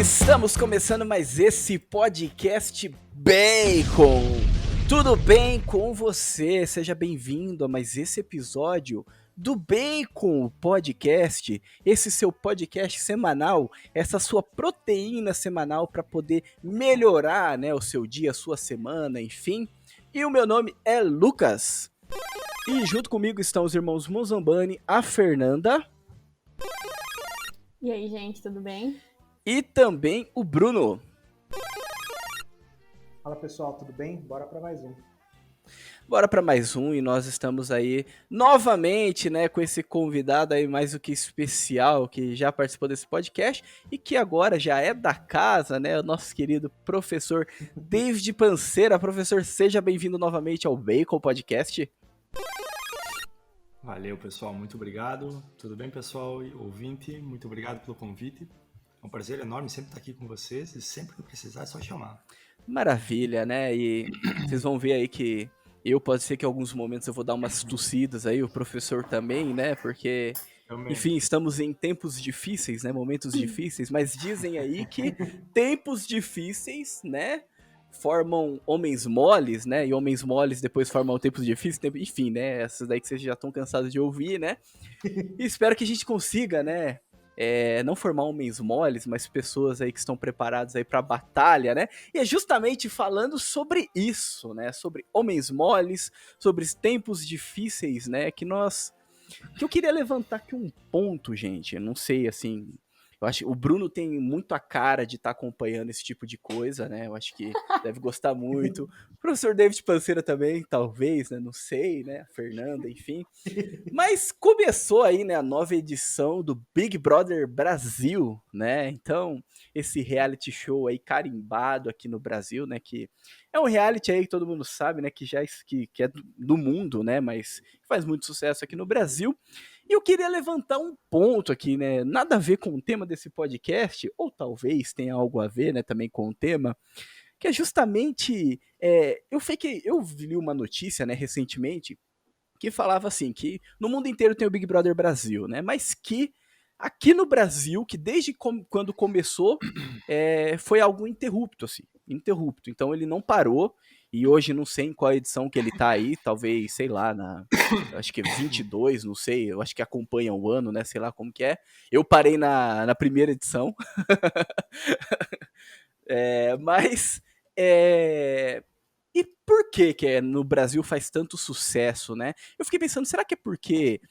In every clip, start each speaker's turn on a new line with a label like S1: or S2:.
S1: Estamos começando mais esse podcast Bacon. Tudo bem com você? Seja bem-vindo a mais esse episódio do Bacon Podcast. Esse seu podcast semanal, essa sua proteína semanal para poder melhorar, né, o seu dia, a sua semana, enfim. E o meu nome é Lucas. E junto comigo estão os irmãos Mozambani, a Fernanda.
S2: E aí, gente, tudo bem?
S1: E também o Bruno.
S3: Fala pessoal, tudo bem? Bora para mais um.
S1: Bora para mais um e nós estamos aí novamente, né, com esse convidado aí mais do que especial que já participou desse podcast e que agora já é da casa, né, o nosso querido professor David Panceira. Professor, seja bem-vindo novamente ao Bacon Podcast.
S4: Valeu, pessoal, muito obrigado. Tudo bem, pessoal e ouvinte? Muito obrigado pelo convite. É um prazer enorme sempre estar aqui com vocês e sempre que precisar é só chamar.
S1: Maravilha, né? E vocês vão ver aí que pode ser que em alguns momentos eu vou dar umas tossidas aí, o professor também, né? Porque, enfim, estamos em tempos difíceis, né? Momentos difíceis, mas dizem aí que tempos difíceis, né? Formam homens moles, né? E homens moles depois formam tempos difíceis, enfim, né? Essas daí que vocês já estão cansados de ouvir, né? E espero que a gente consiga, né? Não formar homens moles, mas pessoas aí que estão preparadas aí para a batalha, né? E é justamente falando sobre isso, né? Sobre homens moles, sobre os tempos difíceis, né? Que eu queria levantar aqui um ponto, gente. Eu não sei, assim. Eu acho que o Bruno tem muito a cara de estar acompanhando esse tipo de coisa, né? Eu acho que deve gostar muito. O professor David Panceira também, talvez, né? Não sei, né? A Fernanda, enfim. Mas começou aí, né, a nova edição do Big Brother Brasil, né? Então, esse reality show aí carimbado aqui no Brasil, né, que é um reality aí que todo mundo sabe, né, que é do mundo, né, mas faz muito sucesso aqui no Brasil. E eu queria levantar um ponto aqui, né, nada a ver com o tema desse podcast, ou talvez tenha algo a ver, né, também com o tema, que é justamente, eu vi uma notícia, né, recentemente, que falava assim, que no mundo inteiro tem o Big Brother Brasil, né? Mas que aqui no Brasil, que desde quando começou, foi algo interrupto, assim, interrupto. Então ele não parou, e hoje não sei em qual edição que ele tá aí, talvez, sei lá, acho que é 22, não sei, eu acho que acompanha o ano, né, sei lá como que é. Eu parei na primeira edição, mas... E por que no Brasil faz tanto sucesso, né? Eu fiquei pensando, será que é porque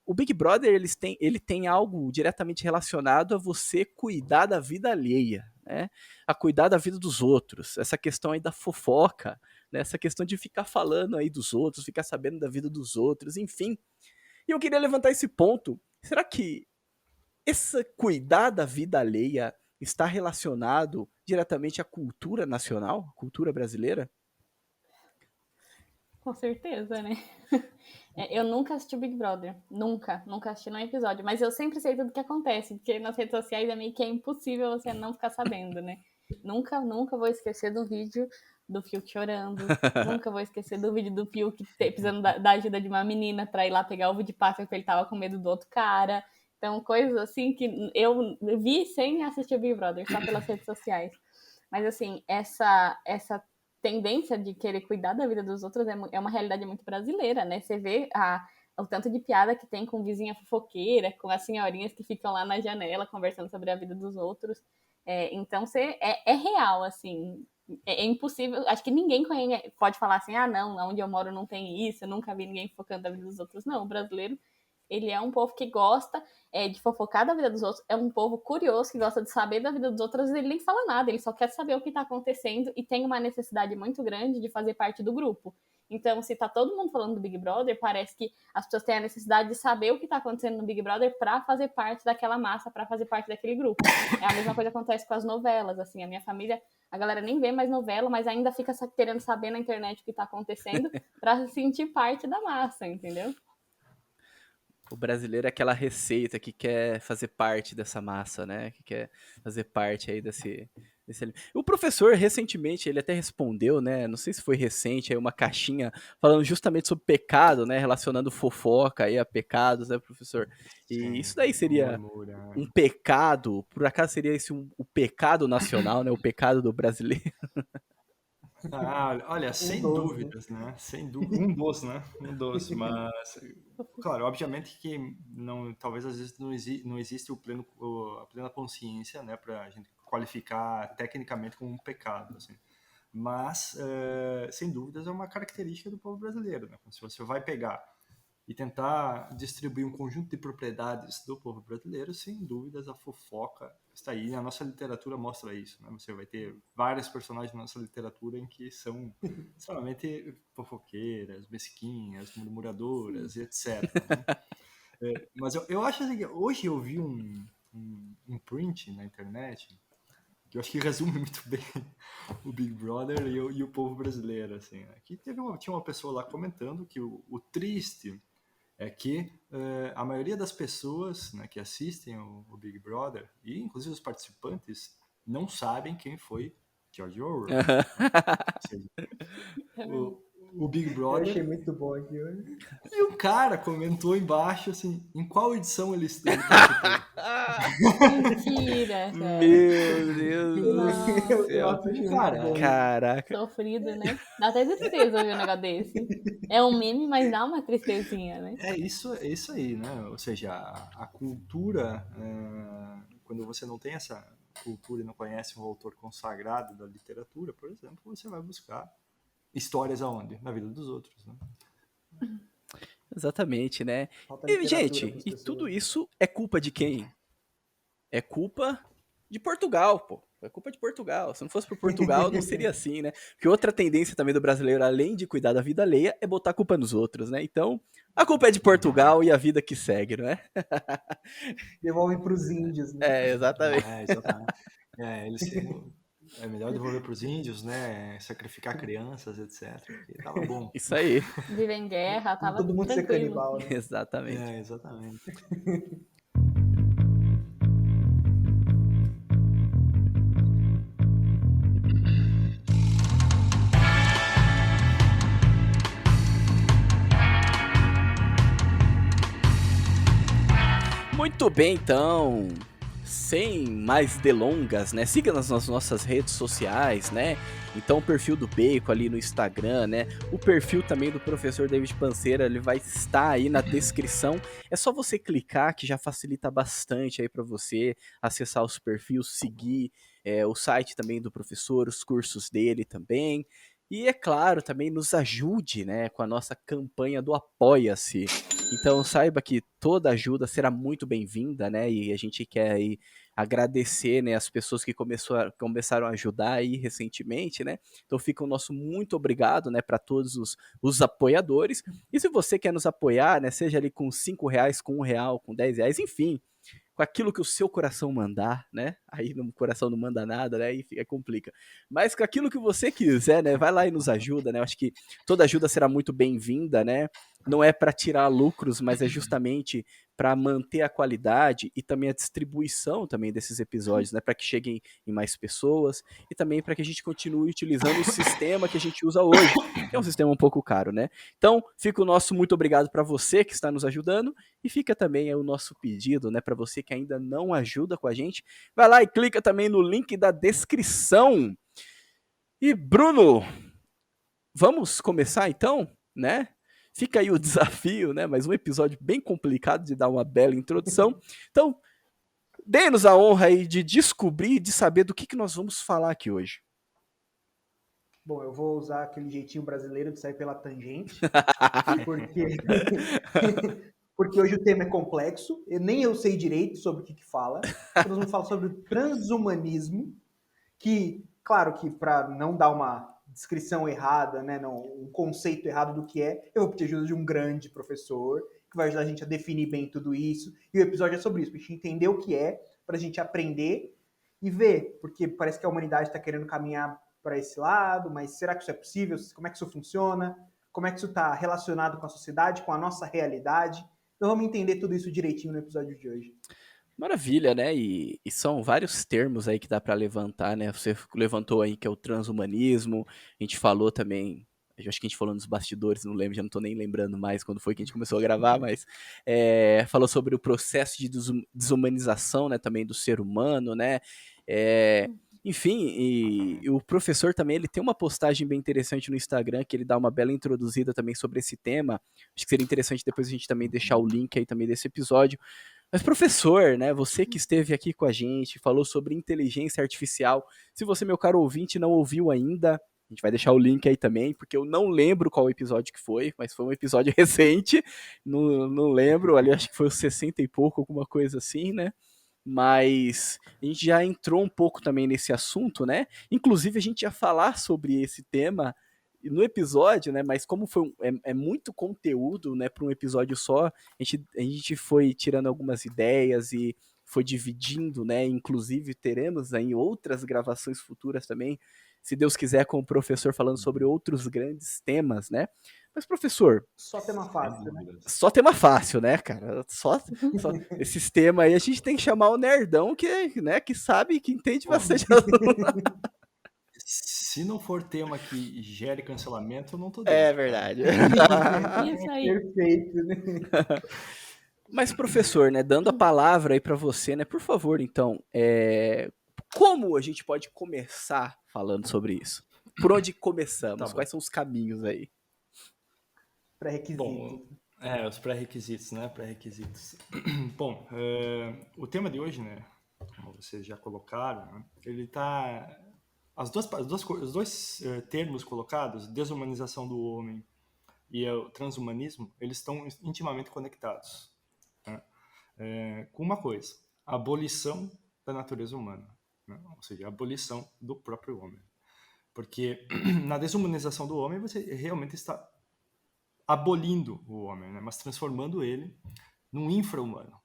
S1: o Big Brother ele tem algo diretamente relacionado a você cuidar da vida alheia, né? A cuidar da vida dos outros. Essa questão aí da fofoca, né? Essa questão de ficar falando aí dos outros, ficar sabendo da vida dos outros, enfim. E eu queria levantar esse ponto. Será que esse cuidar da vida alheia está relacionado diretamente à cultura nacional, à cultura brasileira?
S2: Com certeza, né? Eu nunca assisti o Big Brother. Nunca assisti nenhum episódio. Mas eu sempre sei tudo o que acontece, porque nas redes sociais é meio que impossível você não ficar sabendo, né? Nunca vou esquecer do vídeo do Fiuk chorando. Nunca vou esquecer do vídeo do Fiuk precisando da ajuda de uma menina pra ir lá pegar ovo de Páscoa, porque ele tava com medo do outro cara. Então, coisas assim que eu vi sem assistir o Big Brother, só pelas redes sociais. Mas, assim, essa tendência de querer cuidar da vida dos outros é uma realidade muito brasileira, né? Você vê o tanto de piada que tem com vizinha fofoqueira, com as senhorinhas que ficam lá na janela conversando sobre a vida dos outros. Então, é real, assim. É impossível. Acho que ninguém pode falar assim, não, onde eu moro não tem isso, eu nunca vi ninguém focando na vida dos outros. Não, o brasileiro, ele é um povo que gosta de fofocar da vida dos outros, é um povo curioso que gosta de saber da vida dos outros, ele nem fala nada, ele só quer saber o que está acontecendo e tem uma necessidade muito grande de fazer parte do grupo. Então, se tá todo mundo falando do Big Brother, parece que as pessoas têm a necessidade de saber o que tá acontecendo no Big Brother para fazer parte daquela massa, para fazer parte daquele grupo. É a mesma coisa que acontece com as novelas, assim, a minha família, a galera nem vê mais novela, mas ainda fica querendo saber na internet o que tá acontecendo para sentir parte da massa, entendeu?
S1: O brasileiro é aquela receita que quer fazer parte dessa massa, né? Que quer fazer parte aí O professor, recentemente, ele até respondeu, né? Não sei se foi recente, aí uma caixinha falando justamente sobre pecado, né? Relacionando fofoca aí a pecados, né, professor? E
S4: Sim,
S1: isso daí seria
S4: murmura.
S1: um pecado, por acaso seria esse o pecado nacional, né? O pecado do brasileiro.
S4: Olha,
S3: Um
S4: sem
S3: dos, né?
S4: dúvidas, né? Sem dúvida, um doce, né? Um doce, mas claro, obviamente que não, talvez às vezes não existe a plena consciência, né, para a gente qualificar tecnicamente como um pecado, assim. Mas sem dúvidas é uma característica do povo brasileiro, né? Se você vai pegar e tentar distribuir um conjunto de propriedades do povo brasileiro, sem dúvidas a fofoca está aí. A nossa literatura mostra isso, né? Você vai ter vários personagens na nossa literatura em que são extremamente fofoqueiras, mesquinhas, murmuradoras, etc. Né? Mas eu acho assim, que hoje eu vi um print na internet que eu acho que resume muito bem o Big Brother e o povo brasileiro, assim, né? Que tinha uma pessoa lá comentando que o triste é que a maioria das pessoas, né, que assistem o Big Brother, e inclusive os participantes, não sabem quem foi George Orwell. Né? Ou seja, o, o Big
S3: Eu achei
S4: Brother...
S3: muito bom aqui hoje.
S4: E o cara comentou embaixo, assim, em qual edição ele participou.
S2: Mentira, cara.
S1: Meu Deus do céu.
S3: Nossa, achei muito
S4: Cara,
S3: bom.
S1: Caraca.
S2: Sofrido, né? Dá até tristeza ouvir um negócio desse. É um meme, mas dá uma tristezinha, né?
S4: é isso aí, né? Ou seja, a cultura, quando você não tem essa cultura e não conhece um autor consagrado da literatura, por exemplo, você vai buscar histórias aonde? Na vida dos outros, né?
S1: Exatamente, né?
S3: Falta
S1: E,
S3: literatura
S1: gente,
S3: para as
S1: e tudo
S3: pessoas.
S1: isso é culpa de quem? É culpa de Portugal, pô. É culpa de Portugal. Se não fosse por Portugal, não seria assim, né? Porque outra tendência também do brasileiro, além de cuidar da vida alheia, é botar a culpa nos outros, né? Então, a culpa é de Portugal e a vida que segue, não é?
S3: Devolve para os índios, né?
S1: É, exatamente.
S4: Exatamente. É melhor devolver para os índios, né? Sacrificar crianças, etc. Porque tava bom.
S1: Isso aí.
S2: Viver em guerra,
S3: Não
S2: tava
S3: todo mundo ser
S2: tranquilo.
S3: canibal, né?
S1: Exatamente.
S4: Exatamente.
S1: Muito bem, então. Sem mais delongas, né? Siga-nos nas nossas redes sociais, né? Então, o perfil do Bacon ali no Instagram, né? O perfil também do professor David Panceira, ele vai estar aí na descrição. É só você clicar que já facilita bastante aí para você acessar os perfis, seguir o site também do professor, os cursos dele também. E é claro, também nos ajude, né, com a nossa campanha do Apoia-se. Então saiba que toda ajuda será muito bem-vinda, né? E a gente quer aí agradecer, né, as pessoas que começaram a ajudar aí recentemente, né? Então fica o nosso muito obrigado, né, para todos os apoiadores. E se você quer nos apoiar, né, seja ali com R$5, com R$1, com R$10, enfim, com aquilo que o seu coração mandar, né? Aí o coração não manda nada, né? Aí complica. Mas com aquilo que você quiser, né? Vai lá e nos ajuda, né? Eu acho que toda ajuda será muito bem-vinda, né? Não é para tirar lucros, mas é justamente para manter a qualidade e também a distribuição também desses episódios, né? Para que cheguem em mais pessoas e também para que a gente continue utilizando o sistema que a gente usa hoje, que é um sistema um pouco caro, né? Então, fica o nosso muito obrigado para você que está nos ajudando e fica também o nosso pedido, né, para você que ainda não ajuda com a gente, vai lá e clica também no link da descrição. E Bruno, vamos começar então, né? Fica aí o desafio, né? Mais um episódio bem complicado de dar uma bela introdução. Então, dê-nos a honra aí de descobrir, de saber do que nós vamos falar aqui hoje.
S3: Bom, eu vou usar aquele jeitinho brasileiro de sair pela tangente, porque porque hoje o tema é complexo, nem eu sei direito sobre o que fala. Então nós vamos falar sobre o transhumanismo, que, claro que para não dar uma descrição errada, né, não, um conceito errado do que é, eu vou pedir ajuda de um grande professor, que vai ajudar a gente a definir bem tudo isso, e o episódio é sobre isso, para a gente entender o que é, para a gente aprender e ver, porque parece que a humanidade está querendo caminhar para esse lado, mas será que isso é possível? Como é que isso funciona? Como é que isso está relacionado com a sociedade, com a nossa realidade? Então vamos entender tudo isso direitinho no episódio de hoje.
S1: Maravilha, né? E são vários termos aí que dá para levantar, né? Você levantou aí que é o transhumanismo, a gente falou também, eu acho que a gente falou nos bastidores, não lembro, já não tô nem lembrando mais quando foi que a gente começou a gravar, mas falou sobre o processo de desumanização, né, também do ser humano, né? Enfim, e o professor também, ele tem uma postagem bem interessante no Instagram, que ele dá uma bela introduzida também sobre esse tema. Acho que seria interessante depois a gente também deixar o link aí também desse episódio. Mas, professor, né, você que esteve aqui com a gente, falou sobre inteligência artificial. Se você, meu caro ouvinte, não ouviu ainda, a gente vai deixar o link aí também, porque eu não lembro qual episódio que foi, mas foi um episódio recente, não lembro, ali acho que foi o 60 e pouco, alguma coisa assim, né? Mas a gente já entrou um pouco também nesse assunto, né? Inclusive, a gente ia falar sobre esse tema no episódio, né? Mas como foi muito conteúdo, né, para um episódio só, a gente foi tirando algumas ideias e foi dividindo, né? Inclusive, teremos aí outras gravações futuras também, se Deus quiser, com o professor falando sobre outros grandes temas, né? Mas, professor,
S3: Só tema fácil, né?
S1: só tema fácil, né, cara? Só esses temas aí a gente tem que chamar o nerdão que, né, que sabe, que entende bastante.
S4: Se não for tema que gere cancelamento, eu não tô
S1: É
S4: dentro.
S1: verdade.
S2: Isso aí.
S3: Perfeito, né?
S1: Mas, professor, né, dando a palavra aí para você, né, por favor, então, como a gente pode começar falando sobre isso? Por onde começamos?
S4: Tá bom.
S1: Quais são os caminhos aí?
S3: Pré-requisitos.
S4: Bom, os pré-requisitos, né? Pré-requisitos. Bom, o tema de hoje, né? Como vocês já colocaram, né, ele tá... os dois termos colocados, desumanização do homem e o transhumanismo, eles estão intimamente conectados, né? Com uma coisa, a abolição da natureza humana, né? Ou seja, a abolição do próprio homem. Porque na desumanização do homem, você realmente está abolindo o homem, né? Mas transformando ele num infra-humano.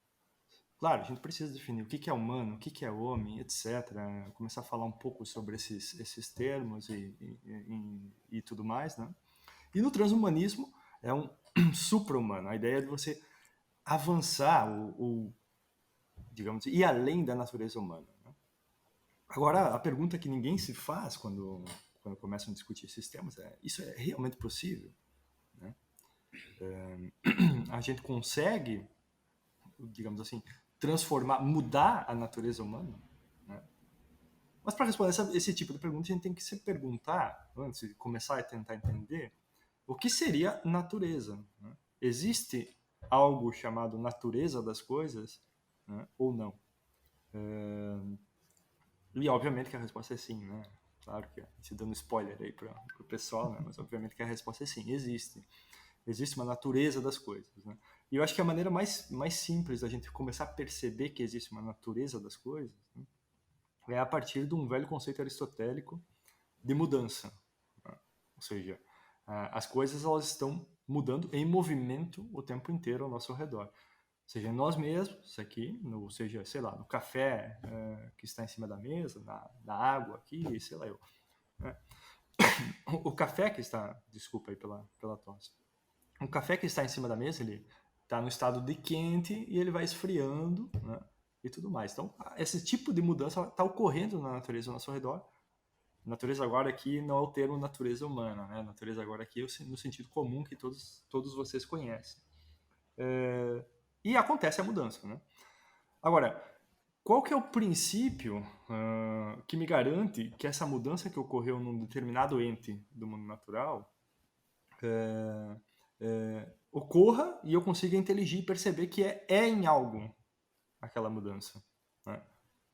S4: Claro, a gente precisa definir o que é humano, o que é homem, etc. Começar a falar um pouco sobre esses termos e tudo mais, né? E no transhumanismo é um supra-humano. A ideia é de você avançar, digamos, ir além da natureza humana, né? Agora, a pergunta que ninguém se faz quando começam a discutir esses temas é: isso é realmente possível? Né? A gente consegue, digamos assim, mudar a natureza humana? Né? Mas para responder esse tipo de pergunta, a gente tem que se perguntar, antes de começar a tentar entender, o que seria natureza? Né? Existe algo chamado natureza das coisas, né? Ou não? E obviamente que a resposta é sim, né? Claro que se dando spoiler aí para o pessoal, né? Mas obviamente que a resposta é sim, existe. Existe uma natureza das coisas, né? E eu acho que a maneira mais simples da gente começar a perceber que existe uma natureza das coisas, né, é a partir de um velho conceito aristotélico de mudança, né? Ou seja, as coisas elas estão mudando em movimento o tempo inteiro ao nosso redor. Seja nós mesmos aqui, seja, sei lá, no café que está em cima da mesa, na água aqui, sei lá eu. Né? O café que está, desculpa aí pela tosse, o café que está em cima da mesa, ele está no estado de quente e ele vai esfriando, né? E tudo mais. Então, esse tipo de mudança está ocorrendo na natureza ao nosso redor. Natureza agora aqui não é o termo natureza humana, né? Natureza agora aqui é no sentido comum que todos vocês conhecem. E acontece a mudança, né? Agora, qual que é o princípio que me garante que essa mudança que ocorreu num determinado ente do mundo natural ocorra e eu consiga inteligir e perceber que é em algo aquela mudança, né?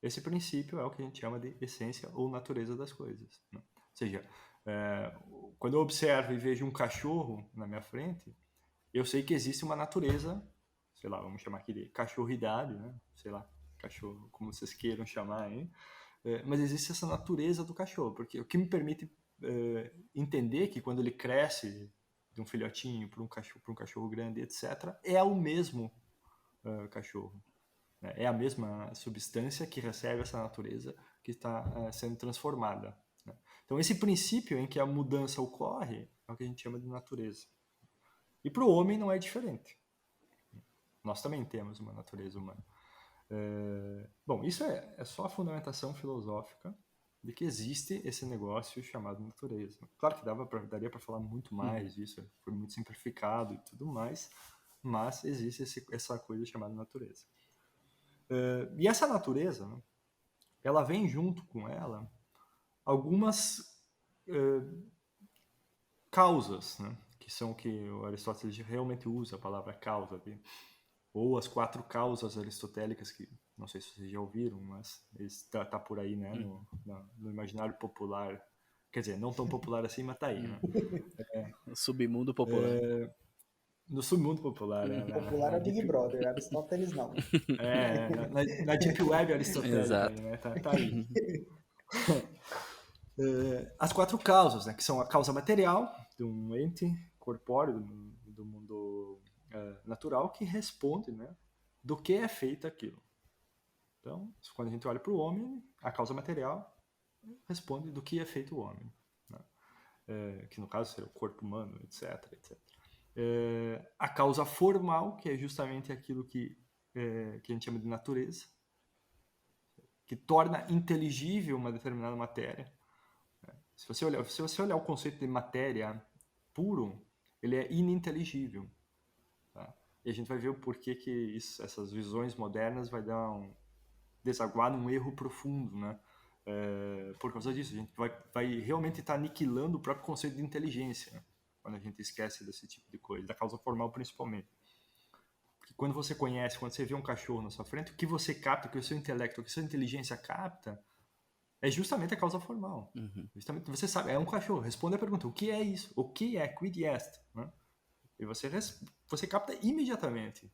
S4: Esse princípio é o que a gente chama de essência ou natureza das coisas, né? Ou seja, quando eu observo e vejo um cachorro na minha frente, eu sei que existe uma natureza, sei lá, vamos chamar aqui de cachorridade, né? Sei lá, cachorro, como vocês queiram chamar aí, mas existe essa natureza do cachorro, porque o que me permite entender que quando ele cresce de um filhotinho para um cachorro grande, etc., é o mesmo cachorro. Né? É a mesma substância que recebe essa natureza que está sendo transformada. Né? Então, esse princípio em que a mudança ocorre é o que a gente chama de natureza. E para o homem não é diferente. Nós também temos uma natureza humana. Bom, isso é só a fundamentação filosófica de que existe esse negócio chamado natureza. Claro que daria para falar muito mais disso, foi muito simplificado e tudo mais, mas existe essa coisa chamada natureza. E essa natureza, né, ela vem junto com ela algumas causas, né, que são que o Aristóteles realmente usa a palavra causa, ou as 4 causas aristotélicas, que não sei se vocês já ouviram, mas está por aí, né, no imaginário popular. Quer dizer, não tão popular assim, mas tá aí, né?
S1: O submundo popular.
S4: No submundo popular, né?
S3: Popular é Big Brother, Aristóteles não.
S4: Na Deep Web aristotélica,
S1: Exato.
S4: né? Tá aí. As 4 causas, né? Que são a causa material de um ente corpóreo do mundo natural que responde, né, do que é feito aquilo. Então, quando a gente olha para o homem, a causa material responde do que é feito o homem, né? Que no caso seria o corpo humano, etc. A causa formal, que é justamente aquilo que a gente chama de natureza, que torna inteligível uma determinada matéria. Se você olhar o conceito de matéria puro, ele é ininteligível. Tá? E a gente vai ver o porquê que essas visões modernas vai dar desaguar num erro profundo, né? Por causa disso, a gente vai realmente estar aniquilando o próprio conceito de inteligência, né? Quando a gente esquece desse tipo de coisa, da causa formal principalmente. Porque quando você vê um cachorro na sua frente, o que você capta, o que o seu intelecto, o que a sua inteligência capta, é justamente a causa formal. Justamente, você sabe, é um cachorro, responde a pergunta, o que é isso? O que é quid est? Né? E você capta imediatamente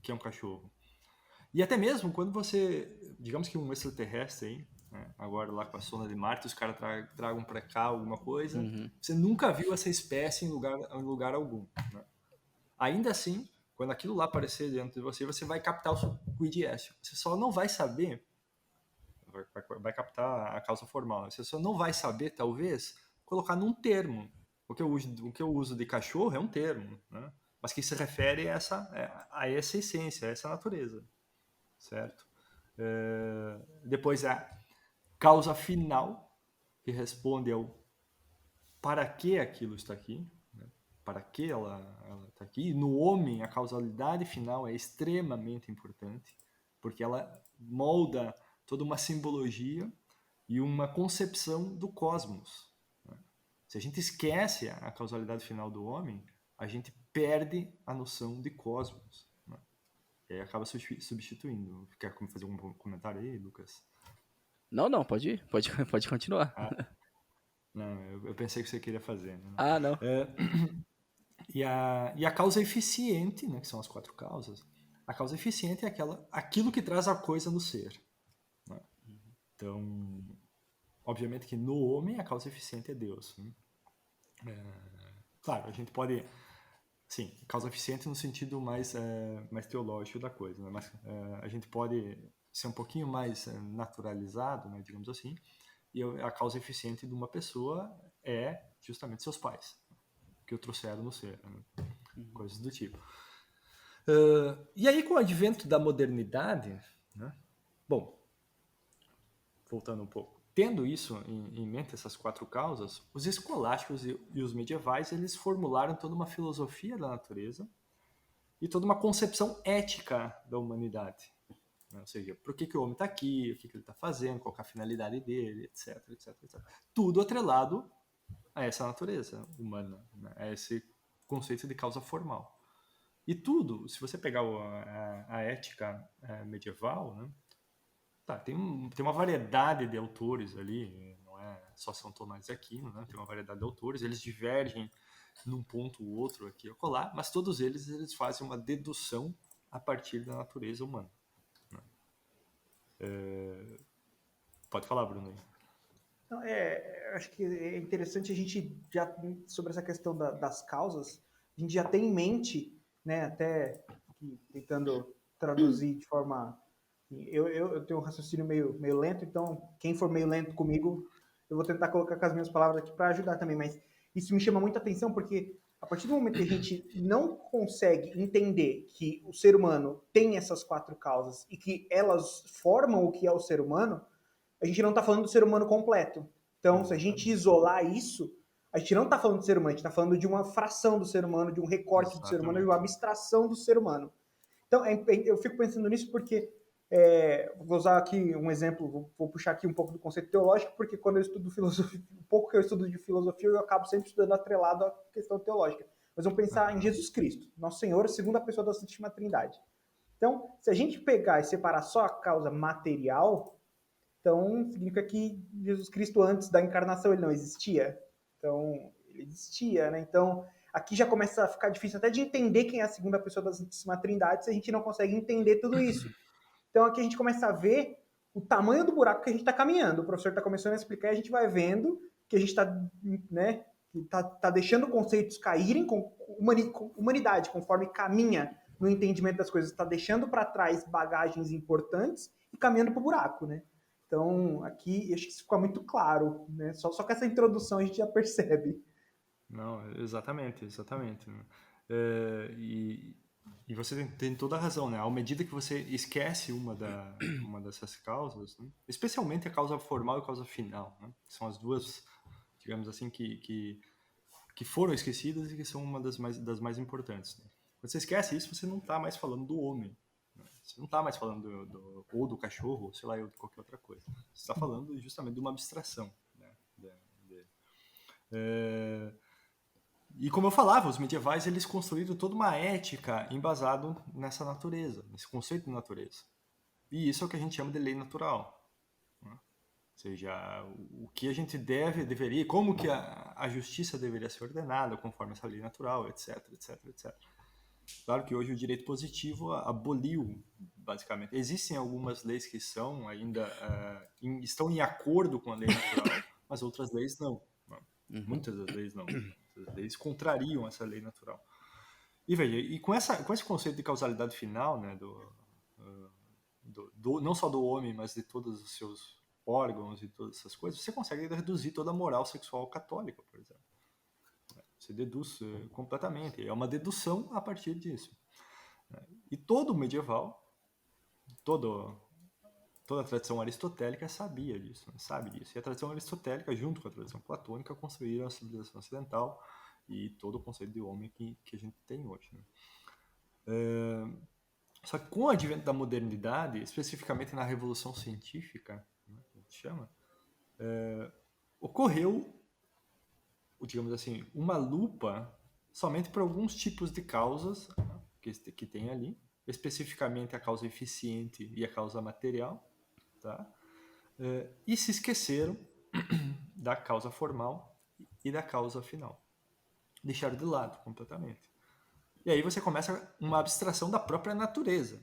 S4: que é um cachorro. E até mesmo quando digamos que um extraterrestre aí, né, agora lá com a sonda de Marte, os caras tragam para cá alguma coisa, você nunca viu essa espécie em lugar algum. Né? Ainda assim, quando aquilo lá aparecer dentro de você vai captar o quid est. Você só não vai saber, vai captar a causa formal. Você só não vai saber, talvez, colocar num termo. O que eu uso de cachorro é um termo, né? Mas que se refere a essa essência, a essa natureza. Certo? Depois a causa final, que responde ao para que aquilo está aqui, né? Para que ela está aqui. E no homem, a causalidade final é extremamente importante, porque ela molda toda uma simbologia e uma concepção do cosmos. Né? Se a gente esquece a causalidade final do homem, a gente perde a noção de cosmos. Né? E aí acaba substituindo. Quer fazer um comentário aí, Lucas?
S1: Não, pode ir. Pode continuar.
S4: Não, eu pensei que você queria fazer. Né?
S1: Não.
S4: E a causa eficiente, né, que são as 4 causas, a causa eficiente é aquilo que traz a coisa no ser. Né? Então, obviamente que no homem a causa eficiente é Deus. Né? Claro, a gente pode... Sim, causa eficiente no sentido mais teológico da coisa, né? Mas a gente pode ser um pouquinho mais naturalizado, né, digamos assim, e a causa eficiente de uma pessoa é justamente seus pais, que o trouxeram no ser, né? Coisas do tipo. E aí, com o advento da modernidade, né? Bom, voltando um pouco, tendo isso em mente, essas 4 causas, os escolásticos e os medievais, eles formularam toda uma filosofia da natureza e toda uma concepção ética da humanidade. Né? Ou seja, por que o homem está aqui, o que ele está fazendo, qual é a finalidade dele, etc, etc, etc. Tudo atrelado a essa natureza humana, né? A esse conceito de causa formal. E tudo, se você pegar a ética medieval, né? Tá, tem uma variedade de autores ali, não é só São Tomás de Aquino, né? Tem uma variedade de autores, eles divergem num ponto ou outro aqui ou acolá, mas todos eles fazem uma dedução a partir da natureza humana. Né? Pode falar, Bruno.
S3: Então, acho que é interessante a gente já, sobre essa questão das causas, a gente já tem em mente, né, até tentando traduzir de forma... Eu tenho um raciocínio meio lento, então quem for meio lento comigo, eu vou tentar colocar com as minhas palavras aqui para ajudar também, mas isso me chama muita atenção porque A partir do momento que a gente não consegue entender que o ser humano tem essas 4 causas e que elas formam o que é o ser humano, a gente não está falando do ser humano completo. Então, se a gente isolar isso, a gente não está falando do ser humano, a gente está falando de uma fração do ser humano, de um recorte do ser humano, de uma abstração do ser humano. Então, eu fico pensando nisso porque, vou usar aqui um exemplo, vou puxar aqui um pouco do conceito teológico, porque quando eu estudo filosofia, um pouco que eu estudo de filosofia, eu acabo sempre estudando atrelado à questão teológica. Mas vamos pensar em Jesus Cristo, nosso Senhor, segunda pessoa da Santíssima Trindade. Então, se a gente pegar e separar só a causa material, então significa que Jesus Cristo, antes da encarnação, ele não existia. Então, ele existia, né? Então, aqui já começa a ficar difícil até de entender quem é a segunda pessoa da Santíssima Trindade se a gente não consegue entender tudo isso. Então, aqui a gente começa a ver o tamanho do buraco que a gente está caminhando. O professor está começando a explicar e a gente vai vendo que a gente está, né, tá deixando conceitos caírem com humanidade, conforme caminha no entendimento das coisas, está deixando para trás bagagens importantes e caminhando para o buraco, né? Então, aqui, acho que isso fica muito claro, né? Só com essa introdução a gente já percebe.
S4: Não, exatamente. Né? E você tem toda a razão, né? À medida que você esquece uma dessas causas, né? Especialmente a causa formal e a causa final, né? São as duas, digamos assim, que foram esquecidas e que são uma das mais importantes. Né? Quando você esquece isso, você não está mais falando do homem. Né? Você não está mais falando ou do cachorro, ou sei lá, ou de qualquer outra coisa. Você está falando justamente de uma abstração. Né? E como eu falava, os medievais eles construíram toda uma ética embasado nessa natureza, nesse conceito de natureza. E isso é o que a gente chama de lei natural. Né? Ou seja, o que a gente deveria, como que a justiça deveria ser ordenada conforme essa lei natural, etc. Claro que hoje o direito positivo aboliu, basicamente. Existem algumas leis que são ainda estão em acordo com a lei natural, mas outras leis não. Muitas das leis não. As leis contrariam essa lei natural. E veja, e com esse conceito de causalidade final, né, não só do homem, mas de todos os seus órgãos e todas essas coisas, você consegue reduzir toda a moral sexual católica, por exemplo. Você deduz completamente. É uma dedução a partir disso. E todo medieval, toda a tradição aristotélica sabia disso, né? Sabe disso. E a tradição aristotélica, junto com a tradição platônica, construíram a civilização ocidental e todo o conceito de homem que a gente tem hoje. Né? Só que com o advento da modernidade, especificamente na Revolução Científica, né, que a gente chama, ocorreu, digamos assim, uma lupa somente para alguns tipos de causas, né, que tem ali, especificamente a causa eficiente e a causa material, tá? E se esqueceram da causa formal e da causa final. Deixaram de lado completamente. E aí você começa uma abstração da própria natureza.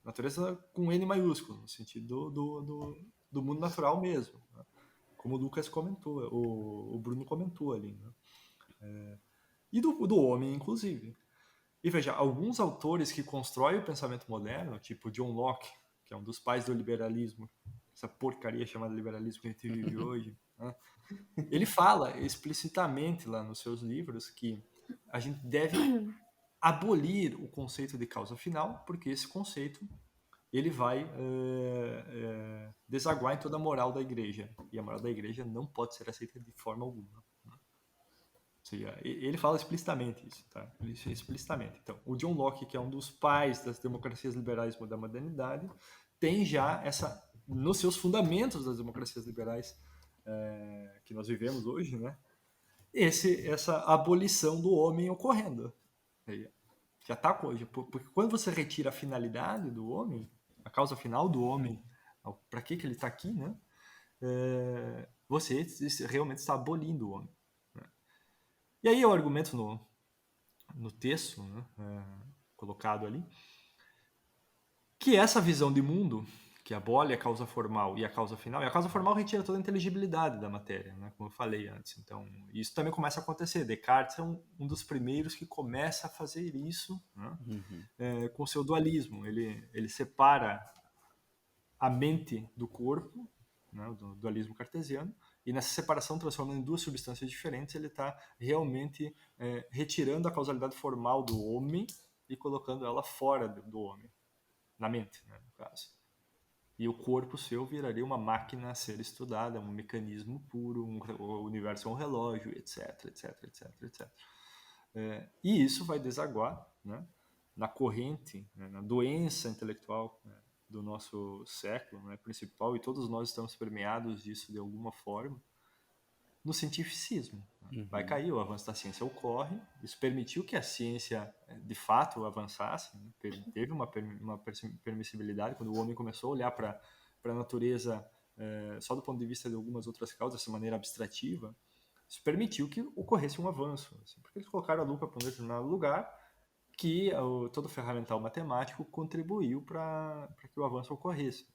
S4: Natureza com N maiúsculo, no sentido do mundo natural mesmo. Né? Como o Lucas comentou, o Bruno comentou ali. Né? E do homem, inclusive. E veja, alguns autores que constroem o pensamento moderno, tipo John Locke, que é um dos pais do liberalismo, essa porcaria chamada liberalismo que a gente vive hoje, né? Ele fala explicitamente lá nos seus livros que a gente deve abolir o conceito de causa final, porque esse conceito ele vai desaguar em toda a moral da igreja. E a moral da igreja não pode ser aceita de forma alguma. Ou seja, ele fala explicitamente isso, tá? Explicitamente. Então, o John Locke, que é um dos pais das democracias liberais da modernidade, tem já nos seus fundamentos das democracias liberais que nós vivemos hoje, né? Essa abolição do homem ocorrendo. Já está hoje. Porque quando você retira a finalidade do homem, a causa final do homem, para que ele está aqui, né? Você realmente está abolindo o homem. Né? E aí eu argumento no texto, né, colocado ali, que essa visão de mundo, que abole a causa formal e a causa final, e a causa formal retira toda a inteligibilidade da matéria, né, como eu falei antes. Então, isso também começa a acontecer. Descartes é um dos primeiros que começa a fazer isso, né, com o seu dualismo. Ele separa a mente do corpo, né, do dualismo cartesiano, e nessa separação, transformando em duas substâncias diferentes, ele está realmente retirando a causalidade formal do homem e colocando ela fora do homem, na mente, né, no caso. E o corpo seu viraria uma máquina a ser estudada, um mecanismo puro, o universo é um relógio, etc, etc, etc, etc. E isso vai desaguar, né, na corrente, né, na doença intelectual, né, do nosso século, né, principal, e todos nós estamos permeados disso de alguma forma, no cientificismo. Né? Vai cair, o avanço da ciência ocorre, isso permitiu que a ciência, de fato, avançasse, né? Teve uma permissibilidade, quando o homem começou a olhar para a natureza só do ponto de vista de algumas outras causas, dessa maneira abstrativa, isso permitiu que ocorresse um avanço, assim, porque eles colocaram a lupa para um determinado lugar, que todo o ferramental matemático contribuiu para que o avanço ocorresse.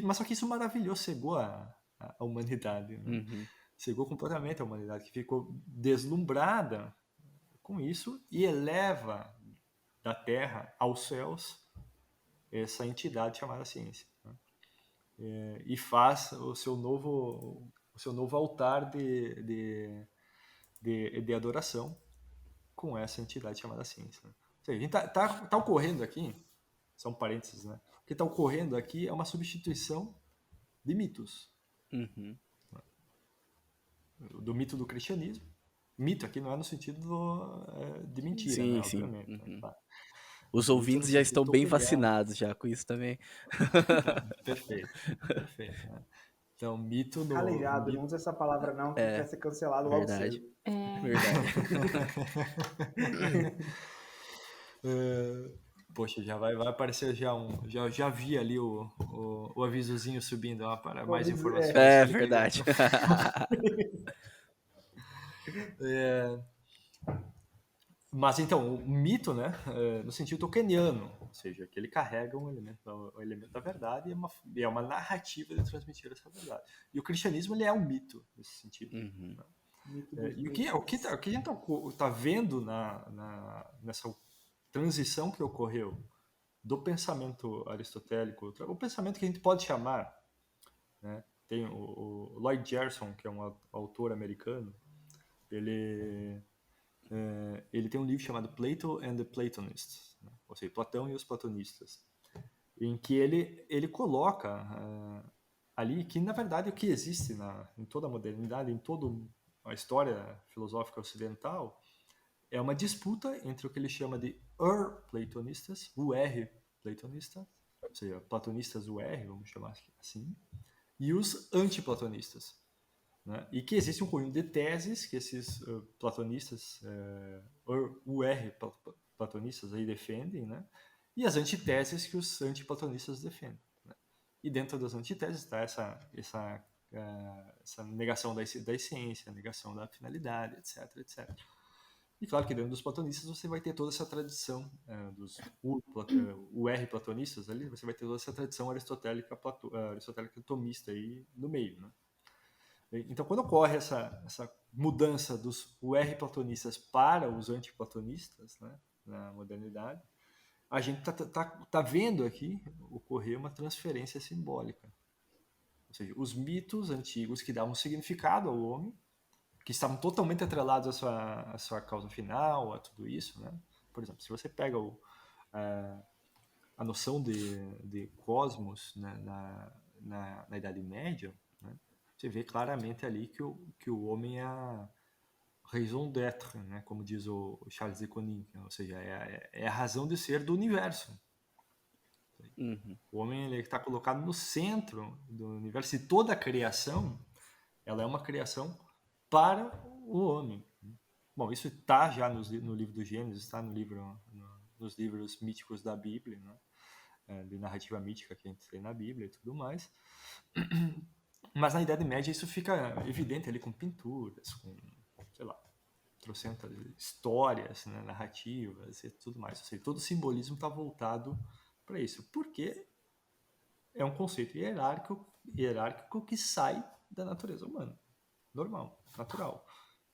S4: Mas só que isso maravilhou, cegou a humanidade, né? Cegou completamente a humanidade, que ficou deslumbrada com isso e eleva da terra aos céus essa entidade chamada ciência, né? E faz o seu novo altar de adoração com essa entidade chamada ciência, né? Ou seja, tá ocorrendo aqui, são parênteses, né? O que está ocorrendo aqui é uma substituição de mitos. Do mito do cristianismo. Mito aqui não é no sentido de mentira,
S1: sim,
S4: né?
S1: sim.
S4: Obviamente. Tá?
S1: Os ouvintes já estão bem vacinados já com isso também.
S4: Perfeito. Né? Então, mito no...
S3: Calejado, não usa essa palavra não, que vai ser cancelado logo cedo.
S1: Verdade.
S4: Poxa, já vai aparecer já vi ali o avisozinho subindo para mais informações.
S1: Verdade.
S4: Mas então, o mito, né, no sentido tolkieniano, ou seja, que ele carrega um elemento da verdade e é uma narrativa de transmitir essa verdade. E o cristianismo, ele é um mito nesse sentido. Né? E o que a gente está vendo nessa transição que ocorreu do pensamento aristotélico, o pensamento que a gente pode chamar, né, tem o Lloyd Gerson, que é um autor americano, ele tem um livro chamado Plato and the Platonists, né? Ou seja, Platão e os platonistas, em que ele coloca ali que, na verdade, o que existe em toda a modernidade, em toda a história filosófica ocidental, é uma disputa entre o que ele chama de platonistas, platonistas, ou seja, platonistas vamos chamar assim, e os antiplatonistas. Né? E que existe um conjunto de teses que esses platonistas, platonistas aí defendem, né? E as antiteses que os antiplatonistas defendem. Né? E dentro das antiteses está essa negação da ciência, a negação da finalidade, etc, etc. E claro que dentro dos platonistas você vai ter toda essa tradição dos platonistas ali, você vai ter toda essa tradição aristotélica tomista aí no meio, né? Então, quando ocorre essa mudança dos platonistas para os antiplatonistas, né, na modernidade, a gente tá vendo aqui ocorrer uma transferência simbólica. Ou seja, os mitos antigos que davam significado ao homem, que estavam totalmente atrelados à sua causa final, a tudo isso, né? Por exemplo, se você pega a noção de cosmos, né, na Idade Média, né, você vê claramente ali que o homem é a raison d'être, né, como diz o Charles de Conin, ou seja, é a razão de ser do universo. O homem está colocado no centro do universo e toda a criação ela é uma criação para o homem. Bom, isso está já no livro do Gênesis, está nos livros míticos da Bíblia, né, de narrativa mítica que a gente tem na Bíblia e tudo mais. Mas na Idade Média isso fica evidente ali com pinturas, com, sei lá, trocentas histórias, né, narrativas e tudo mais. Ou seja, todo o simbolismo está voltado para isso. Porque é um conceito hierárquico que sai da natureza humana. Normal, natural.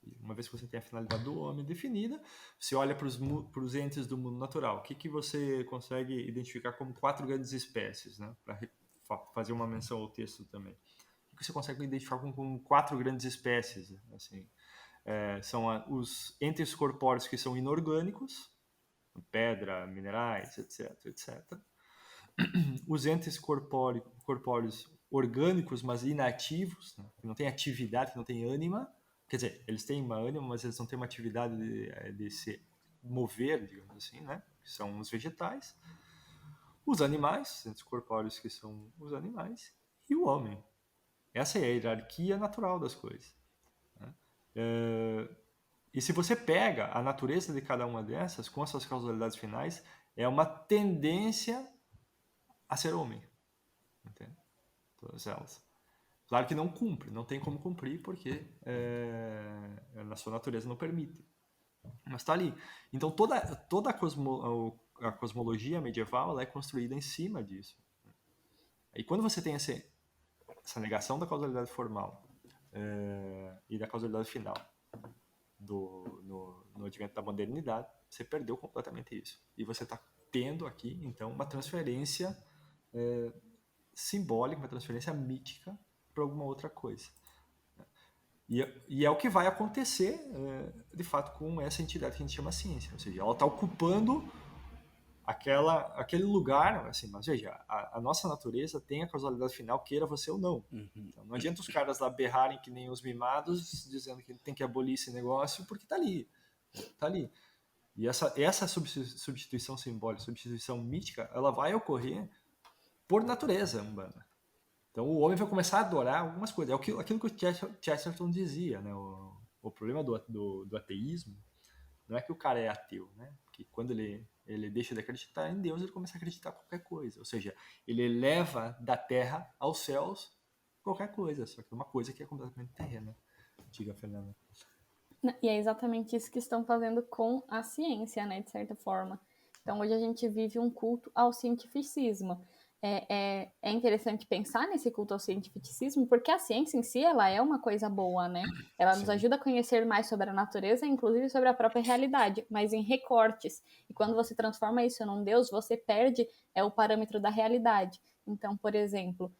S4: E uma vez que você tem a finalidade do homem definida, você olha para os entes do mundo natural. O que você consegue identificar como 4 grandes espécies, né, para fazer uma menção ao texto também. O que você consegue identificar com 4 grandes espécies, assim, são os entes corpóreos que são inorgânicos, pedra, minerais, etc, etc. Os entes corpóreos orgânicos, mas inativos, né? Que não têm atividade, que não têm ânima. Quer dizer, eles têm uma ânima, mas eles não têm uma atividade de se mover, digamos assim, né? Que são os vegetais. Os animais, os entes corpóreos que são os animais. E o homem. Essa é a hierarquia natural das coisas, né? E se você pega a natureza de cada uma dessas, com as suas causalidades finais, é uma tendência a ser homem. Entende? Todas elas. Claro que não cumpre, não tem como cumprir, porque na sua natureza não permite. Mas está ali. Então toda a cosmologia medieval ela é construída em cima disso. E quando você tem essa negação da causalidade formal e da causalidade final no advento da modernidade, você perdeu completamente isso. E você está tendo aqui, então, uma transferência simbólica, uma transferência mítica para alguma outra coisa. E é o que vai acontecer, de fato, com essa entidade que a gente chama ciência. Ou seja, ela está ocupando aquele lugar, assim, mas veja, a nossa natureza tem a causalidade final, queira você ou não. Então, não adianta os caras lá berrarem que nem os mimados, dizendo que tem que abolir esse negócio, porque está ali. Está ali. E essa substituição simbólica, substituição mítica, ela vai ocorrer por natureza humana. Então o homem vai começar a adorar algumas coisas. É aquilo que o Chesterton dizia, né? O problema do ateísmo não é que o cara é ateu, né? Porque quando ele deixa de acreditar em Deus, ele começa a acreditar em qualquer coisa. Ou seja, ele eleva da terra aos céus qualquer coisa, só que é uma coisa que é completamente terrena. Diga, Fernanda.
S2: E é exatamente isso que estão fazendo com a ciência, né, de certa forma. Então, hoje a gente vive um culto ao cientificismo. É interessante pensar nesse culto ao cientificismo, porque a ciência em si, ela é uma coisa boa, né? Ela nos ajuda a conhecer mais sobre a natureza, inclusive sobre a própria realidade, mas em recortes. E quando você transforma isso num Deus, você perde o parâmetro da realidade. Então, por exemplo,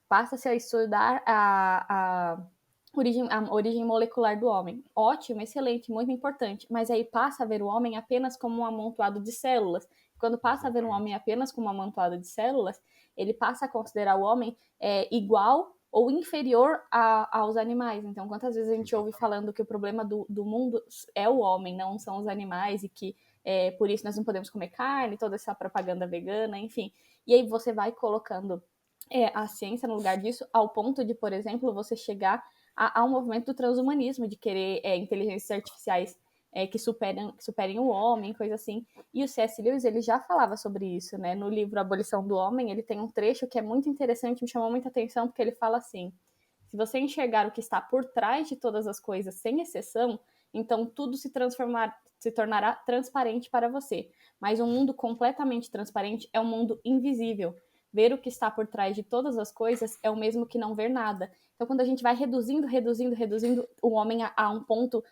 S2: passa-se a estudar a origem molecular do homem. Ótimo, excelente, muito importante. Mas aí passa a ver o homem apenas como um amontoado de células. Quando passa a ver um homem apenas como um amontoado de células, ele passa a considerar o homem igual ou inferior aos animais. Então, quantas vezes a gente ouve falando que o problema do mundo é o homem, não são os animais, e que por isso nós não podemos comer carne, toda essa propaganda vegana, enfim. E aí você vai colocando a ciência no lugar disso, ao ponto de, por exemplo, você chegar a um movimento do transhumanismo, de querer inteligências artificiais que superem o homem, coisa assim. E o C.S. Lewis, ele já falava sobre isso, né? No livro Abolição do Homem, ele tem um trecho que é muito interessante, me chamou muita atenção, porque ele fala assim: se você enxergar o que está por trás de todas as coisas, sem exceção, então tudo se tornará transparente para você. Mas um mundo completamente transparente é um mundo invisível. Ver o que está por trás de todas as coisas é o mesmo que não ver nada. Então, quando a gente vai reduzindo o homem a um ponto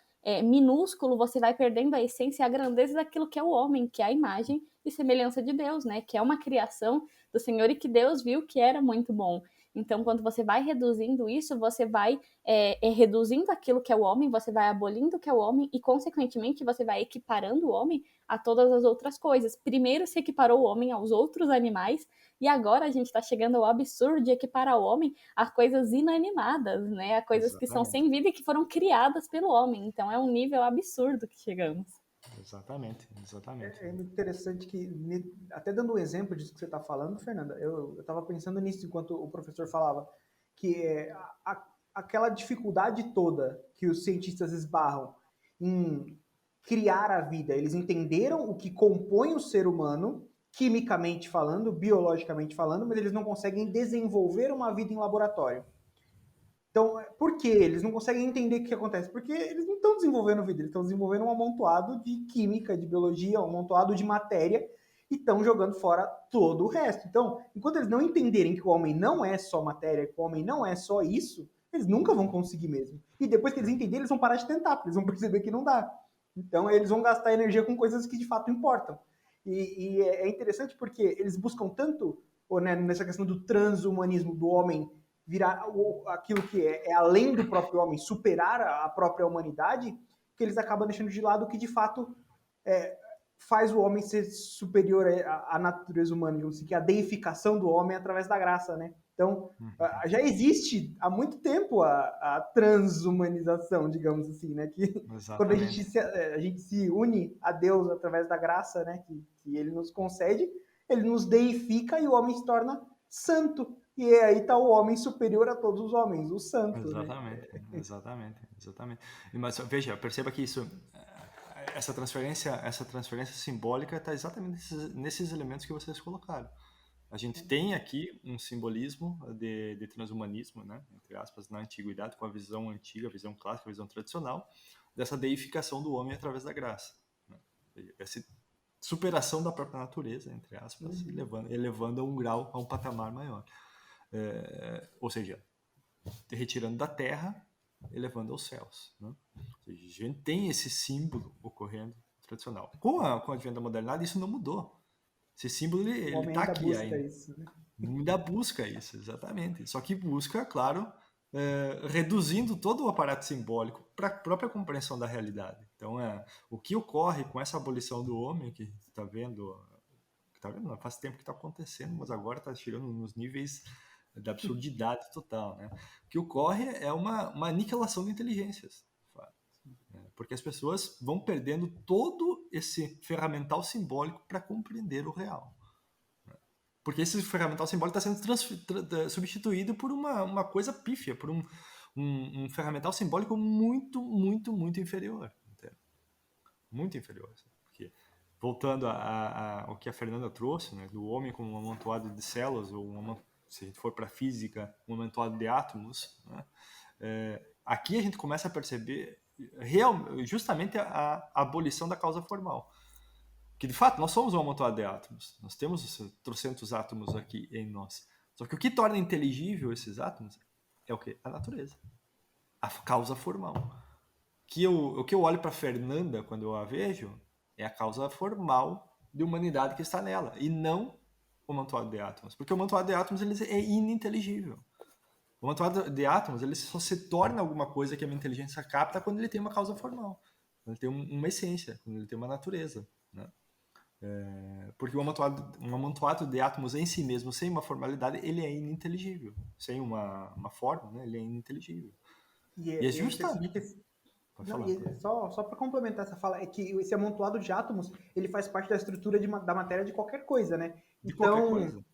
S2: minúsculo, você vai perdendo a essência e a grandeza daquilo que é o homem, que é a imagem e semelhança de Deus, né? Que é uma criação do Senhor e que Deus viu que era muito bom. Então, quando você vai reduzindo isso, você vai reduzindo aquilo que é o homem, você vai abolindo o que é o homem e, consequentemente, você vai equiparando o homem a todas as outras coisas. Primeiro se equiparou o homem aos outros animais, e agora a gente está chegando ao absurdo de equiparar o homem a coisas inanimadas, né? A coisas que são sem vida e que foram criadas pelo homem. Então é um nível absurdo que chegamos.
S4: Exatamente.
S3: É muito interessante que, até dando um exemplo disso que você está falando, Fernanda, eu estava pensando nisso enquanto o professor falava, que aquela dificuldade toda que os cientistas esbarram em criar a vida. Eles entenderam o que compõe o ser humano, quimicamente falando, biologicamente falando, mas eles não conseguem desenvolver uma vida em laboratório. Então, por que eles não conseguem entender o que acontece? Porque eles não estão desenvolvendo vida, eles estão desenvolvendo um amontoado de química, de biologia, um amontoado de matéria, e estão jogando fora todo o resto. Então, enquanto eles não entenderem que o homem não é só matéria, que o homem não é só isso, eles nunca vão conseguir mesmo. E depois que eles entenderem, eles vão parar de tentar, porque eles vão perceber que não dá. Então, eles vão gastar energia com coisas que de fato importam. E é interessante porque eles buscam tanto ou né, nessa questão do transhumanismo, do homem virar aquilo que é além do próprio homem, superar a própria humanidade, que eles acabam deixando de lado o que de fato faz o homem ser superior à natureza humana, digamos assim, que é a deificação do homem através da graça, né? Então, já existe há muito tempo a transhumanização, digamos assim, né? Que quando a gente se une a Deus através da graça, né? Que Ele nos concede, Ele nos deifica e o homem se torna santo. E aí está o homem superior a todos os homens, o santo.
S4: Exatamente, né? exatamente. Mas veja, perceba que essa transferência simbólica está exatamente nesses elementos que vocês colocaram. A gente tem aqui um simbolismo de transhumanismo, né, entre aspas, na antiguidade, com a visão antiga, a visão clássica, a visão tradicional, dessa deificação do homem através da graça. Né? Essa superação da própria natureza, entre aspas, elevando a um grau, a um patamar maior. Ou seja, retirando da terra, elevando aos céus. Né? Ou seja, a gente tem esse símbolo ocorrendo tradicional. Com o advento da modernidade, isso não mudou. Esse símbolo, ele está aqui ainda. Isso, né? Ainda busca isso, exatamente. Só que busca, claro, reduzindo todo o aparato simbólico para a própria compreensão da realidade. Então, o que ocorre com essa abolição do homem, que está vendo, não, faz tempo que está acontecendo, mas agora está chegando nos níveis da absurdidade total. Né? O que ocorre é uma aniquilação de inteligências. Porque as pessoas vão perdendo todo esse ferramental simbólico para compreender o real. Porque esse ferramental simbólico está sendo substituído por uma coisa pífia, por um ferramental simbólico muito, muito, muito inferior. Entende? Muito inferior. Porque, voltando ao que a Fernanda trouxe, né, do homem como um amontoado de células, ou se a gente for para a física, um amontoado de átomos, né, aqui a gente começa a perceber justamente a abolição da causa formal. Que, de fato, nós somos um amontoado de átomos. Nós temos trocentos átomos aqui em nós. Só que o que torna inteligível esses átomos é o quê? A natureza. A causa formal. O que eu olho para a Fernanda quando eu a vejo é a causa formal de humanidade que está nela. E não o amontoado de átomos. Porque o amontoado de átomos ele é ininteligível. O amontoado de átomos ele só se torna alguma coisa que a minha inteligência capta quando ele tem uma causa formal. Quando ele tem uma essência, quando ele tem uma natureza. Né? Porque um amontoado de átomos em si mesmo, sem uma formalidade, ele é ininteligível. Sem uma forma, né? Ele é ininteligível. E é justamente...
S3: Só para complementar essa fala, é que esse amontoado de átomos, ele faz parte da estrutura da matéria de qualquer coisa, né? Qualquer coisa.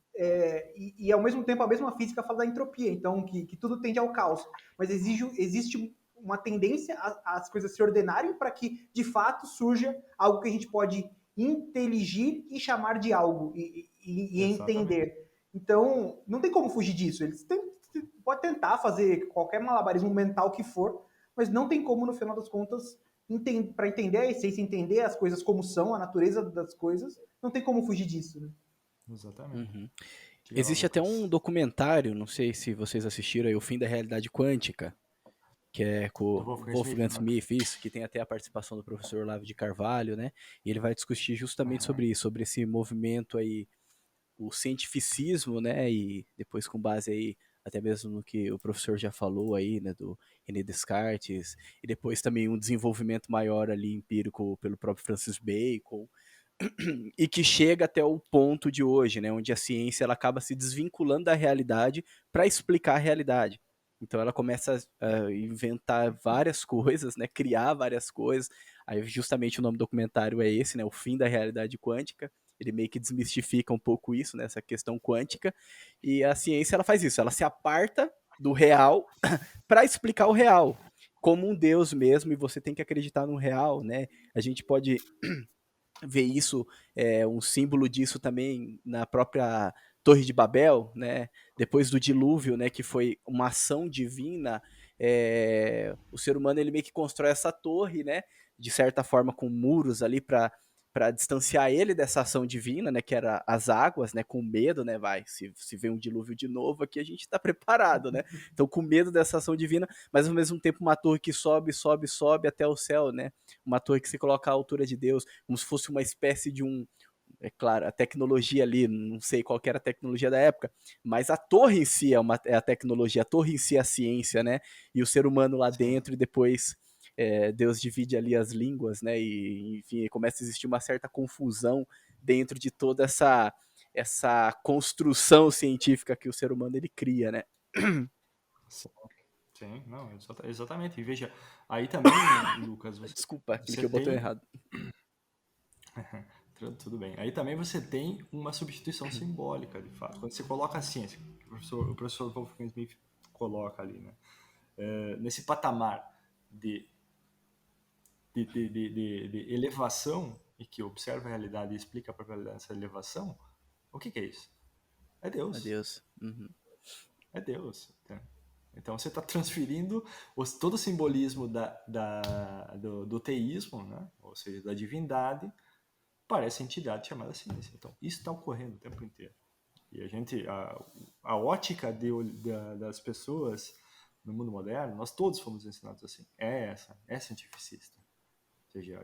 S3: E ao mesmo tempo a mesma física fala da entropia, então que tudo tende ao caos. Mas existe uma tendência às coisas se ordenarem para que, de fato, surja algo que a gente pode inteligir e chamar de algo e entender. Então, não tem como fugir disso. Eles podem tentar fazer qualquer malabarismo mental que for, mas não tem como, no final das contas, para entender a essência, entender as coisas como são, a natureza das coisas, não tem como fugir disso, né?
S4: Exatamente.
S1: Uhum. Existe até um documentário, não sei se vocês assistiram aí, O Fim da Realidade Quântica, que é com o Wolfgang Smith, isso, que tem até a participação do professor Olavo de Carvalho, né? E ele vai discutir justamente sobre isso, sobre esse movimento aí, o cientificismo, né? E depois com base aí, até mesmo no que o professor já falou aí, né? Do René Descartes, e depois também um desenvolvimento maior ali empírico pelo próprio Francis Bacon, e que chega até o ponto de hoje, né, onde a ciência ela acaba se desvinculando da realidade para explicar a realidade. Então ela começa a inventar várias coisas, né, criar várias coisas. Aí justamente o nome do documentário é esse, né, O Fim da Realidade Quântica. Ele meio que desmistifica um pouco isso, né, essa questão quântica. E a ciência ela faz isso, ela se aparta do real para explicar o real, como um Deus mesmo, e você tem que acreditar no real, né? A gente pode ver isso, um símbolo disso também na própria Torre de Babel, né? Depois do dilúvio, né? Que foi uma ação divina, o ser humano ele meio que constrói essa torre, né? De certa forma com muros ali para distanciar ele dessa ação divina, né, que era as águas, né, com medo, né, se vem um dilúvio de novo aqui, a gente está preparado, né, então com medo dessa ação divina, mas ao mesmo tempo uma torre que sobe até o céu, né, uma torre que se coloca à altura de Deus, como se fosse uma espécie de é claro, a tecnologia ali, não sei qual que era a tecnologia da época, mas a torre em si é a tecnologia, a torre em si é a ciência, né? E o ser humano lá dentro, e depois Deus divide ali as línguas, né? E, enfim, começa a existir uma certa confusão dentro de toda essa construção científica que o ser humano ele cria, né?
S4: Sim, não, exatamente. E veja, aí também, Lucas,
S1: Desculpa, aquele
S4: você
S1: que eu botei
S4: tem...
S1: errado.
S4: Tudo bem. Aí também você tem uma substituição simbólica, de fato. Quando você coloca a ciência, que o professor Wolfgang Smith coloca ali, né? Nesse patamar de elevação, e que observa a realidade e explica a própria realidade dessa elevação, o que é isso? É Deus.
S1: Adeus. Uhum.
S4: É Deus. Tá? Então você está transferindo todo o simbolismo do teísmo, né? Ou seja, da divindade, para essa entidade chamada ciência. Então isso está ocorrendo o tempo inteiro. E a ótica das pessoas no mundo moderno, nós todos fomos ensinados assim. É cientificista. Ou seja,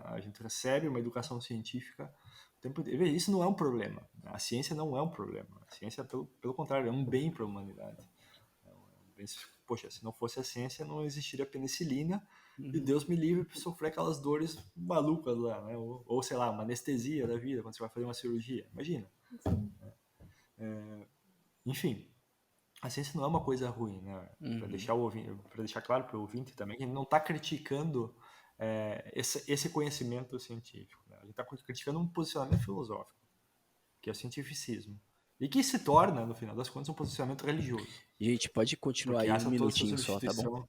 S4: a gente recebe uma educação científica o tempo inteiro. Isso não é um problema. A ciência não é um problema. A ciência, pelo contrário, é um bem para a humanidade. Poxa, se não fosse a ciência, não existiria penicilina, e Deus me livre de sofrer aquelas dores malucas lá, né? Ou sei lá, uma anestesia da vida, quando você vai fazer uma cirurgia. Imagina. Enfim, a ciência não é uma coisa ruim, né? Para deixar claro para o ouvinte também que a gente não está criticando esse conhecimento científico. Né? A gente está criticando um posicionamento filosófico, que é o cientificismo. E que se torna, no final das contas, um posicionamento religioso.
S1: Gente, pode continuar aí um minutinho só, tá bom?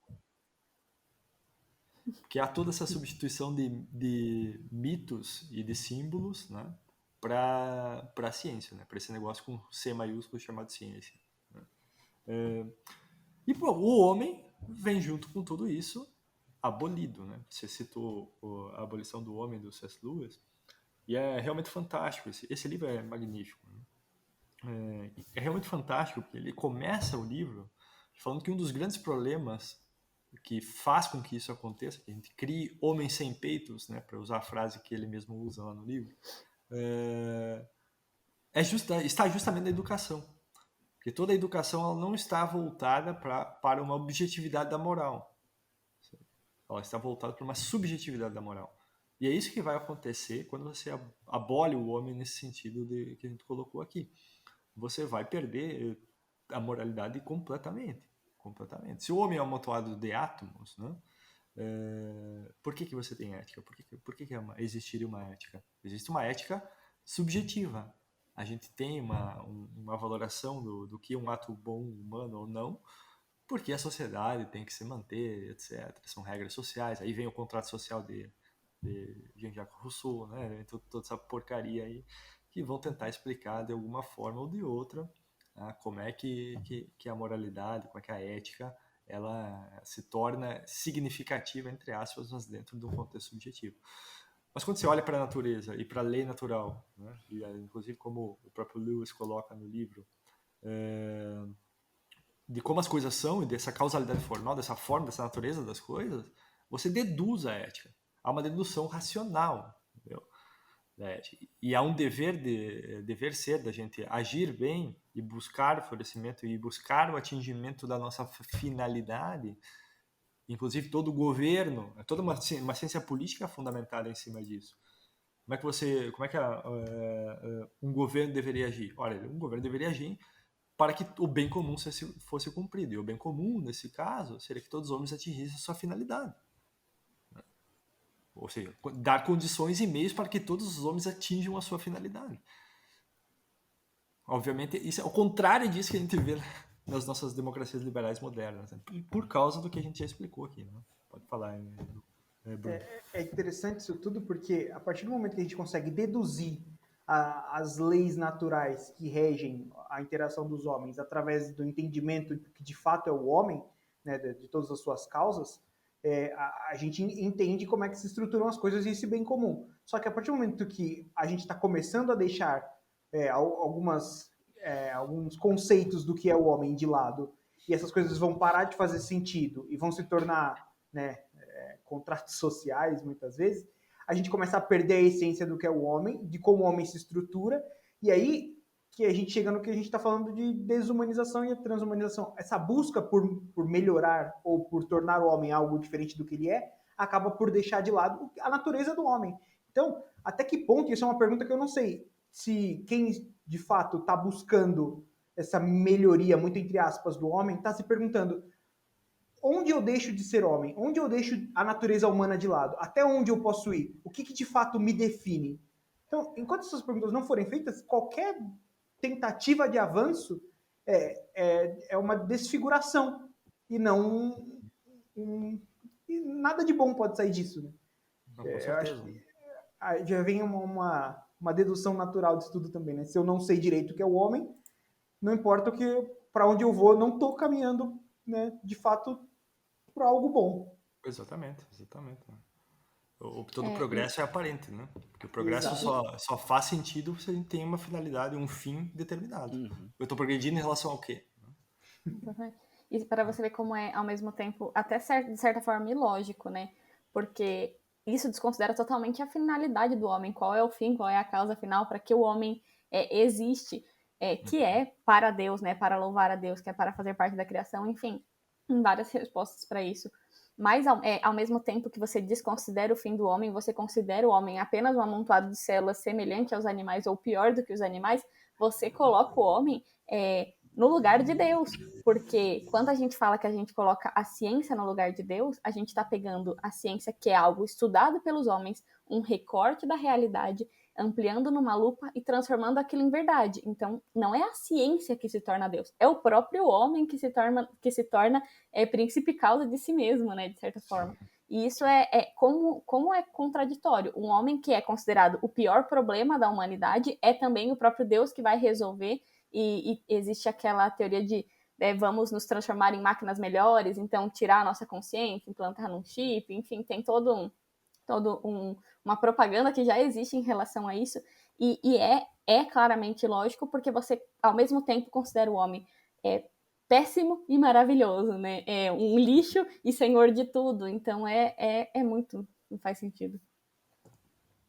S4: Porque há toda essa substituição de mitos e de símbolos, né, para a ciência, né, para esse negócio com C maiúsculo chamado ciência. Né? E o homem vem junto com tudo isso abolido. Né? Você citou a abolição do homem do C.S. Lewis, e é realmente fantástico. Esse livro é magnífico. Né? É realmente fantástico, porque ele começa o livro falando que um dos grandes problemas que faz com que isso aconteça, que a gente crie homens sem peitos, né, para usar a frase que ele mesmo usa lá no livro, está justamente na educação. Porque toda a educação ela não está voltada para uma objetividade da moral. Ela está voltada para uma subjetividade da moral. E é isso que vai acontecer quando você abole o homem nesse sentido que a gente colocou aqui. Você vai perder a moralidade completamente. Se o homem é um amontoado de átomos, né, por que você tem ética? Por que existiria uma ética? Existe uma ética subjetiva. A gente tem uma valoração do que é um ato bom, humano ou não, porque a sociedade tem que se manter, etc. São regras sociais. Aí vem o contrato social de Jean-Jacques Rousseau, né? Toda essa porcaria aí, que vão tentar explicar de alguma forma ou de outra como é que a moralidade, como é que a ética ela se torna significativa, entre aspas, mas dentro de um contexto subjetivo. Mas quando você olha para a natureza e para a lei natural, né, e inclusive como o próprio Lewis coloca no livro, de como as coisas são e dessa causalidade formal, dessa forma, dessa natureza das coisas, você deduz a ética. Há uma dedução racional, entendeu? E há um dever ser da gente agir bem e buscar o florescimento e buscar o atingimento da nossa finalidade. Inclusive todo o governo, toda uma ciência política fundamentada em cima disso. Como é que um governo deveria agir? Olha, um governo deveria agir para que o bem comum fosse cumprido. E o bem comum, nesse caso, seria que todos os homens atingissem a sua finalidade. Ou seja, dar condições e meios para que todos os homens atinjam a sua finalidade. Obviamente, isso é o contrário disso que a gente vê nas nossas democracias liberais modernas, né? Por causa do que a gente já explicou aqui. Né? Pode falar, Bruno.
S3: É interessante isso tudo porque a partir do momento que a gente consegue deduzir as leis naturais que regem a interação dos homens através do entendimento do que de fato é o homem, né, de todas as suas causas, a gente entende como é que se estruturam as coisas e esse bem comum. Só que a partir do momento que a gente está começando a deixar alguns conceitos do que é o homem de lado, e essas coisas vão parar de fazer sentido e vão se tornar, né, contratos sociais, muitas vezes, a gente começa a perder a essência do que é o homem, de como o homem se estrutura, e aí que a gente chega no que a gente está falando de desumanização e transhumanização. Essa busca por melhorar ou por tornar o homem algo diferente do que ele é, acaba por deixar de lado a natureza do homem. Então, até que ponto, isso é uma pergunta que eu não sei, se quem de fato está buscando essa melhoria, muito entre aspas, do homem, está se perguntando onde eu deixo de ser homem? Onde eu deixo a natureza humana de lado? Até onde eu posso ir? O que de fato me define? Então, enquanto essas perguntas não forem feitas, qualquer tentativa de avanço é uma desfiguração e não nada de bom pode sair disso, né?
S4: Não, com
S3: Eu
S4: certeza.
S3: acho que já vem uma dedução natural disso tudo também, né? Se eu não sei direito o que é o homem, não importa para onde eu vou, não estou caminhando, né, de fato para algo bom.
S4: Exatamente. Todo progresso é aparente, né? Porque o progresso
S3: Exato.
S4: só faz sentido se a gente tem uma finalidade, um fim determinado. Eu estou progredindo em relação ao quê?
S2: E para você ver como é, ao mesmo tempo, até de certa forma ilógico, né? Porque isso desconsidera totalmente a finalidade do homem. Qual é o fim, qual é a causa final para que o homem existe, que é para Deus, né? Para louvar a Deus, que é para fazer parte da criação, enfim, várias respostas para isso. Mas, ao mesmo tempo que você desconsidera o fim do homem, você considera o homem apenas um amontoado de células semelhante aos animais, ou pior do que os animais, você coloca o homem no lugar de Deus. Porque quando a gente fala que a gente coloca a ciência no lugar de Deus, a gente está pegando a ciência, que é algo estudado pelos homens, um recorte da realidade, ampliando numa lupa e transformando aquilo em verdade. Então, não é a ciência que se torna Deus, é o próprio homem que se torna príncipe causa de si mesmo, né, de certa forma. E isso como é contraditório. Um homem que é considerado o pior problema da humanidade é também o próprio Deus que vai resolver, e existe aquela teoria de vamos nos transformar em máquinas melhores, então tirar a nossa consciência, implantar num chip, enfim, tem uma propaganda que já existe em relação a isso, e é claramente lógico, porque você, ao mesmo tempo, considera o homem péssimo e maravilhoso, né? É um lixo e senhor de tudo, então muito, não faz sentido.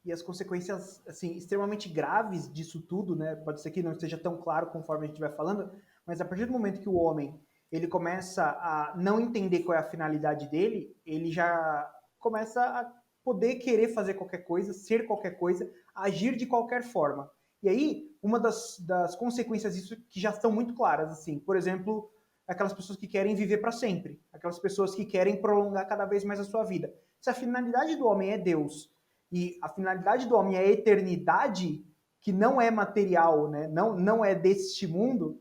S3: E as consequências, assim, extremamente graves disso tudo, né? Pode ser que não esteja tão claro conforme a gente vai falando, mas a partir do momento que o homem ele começa a não entender qual é a finalidade dele, ele já começa a poder querer fazer qualquer coisa, ser qualquer coisa, agir de qualquer forma. E aí, uma das consequências disso que já estão muito claras, assim, por exemplo, aquelas pessoas que querem viver para sempre, aquelas pessoas que querem prolongar cada vez mais a sua vida. Se a finalidade do homem é Deus, e a finalidade do homem é a eternidade, que não é material, né? Não é deste mundo,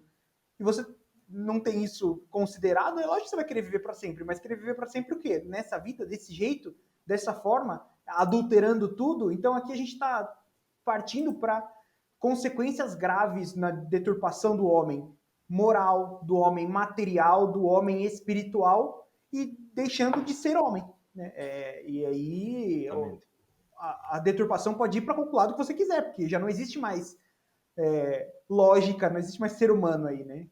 S3: e você não tem isso considerado, é lógico que você vai querer viver para sempre, mas querer viver para sempre o quê? Nessa vida, desse jeito, dessa forma, adulterando tudo? Então aqui a gente está partindo para consequências graves na deturpação do homem moral, do homem material, do homem espiritual, e deixando de ser homem, né? E aí a deturpação pode ir para qualquer lado que você quiser, porque já não existe mais lógica, não existe mais ser humano aí, né?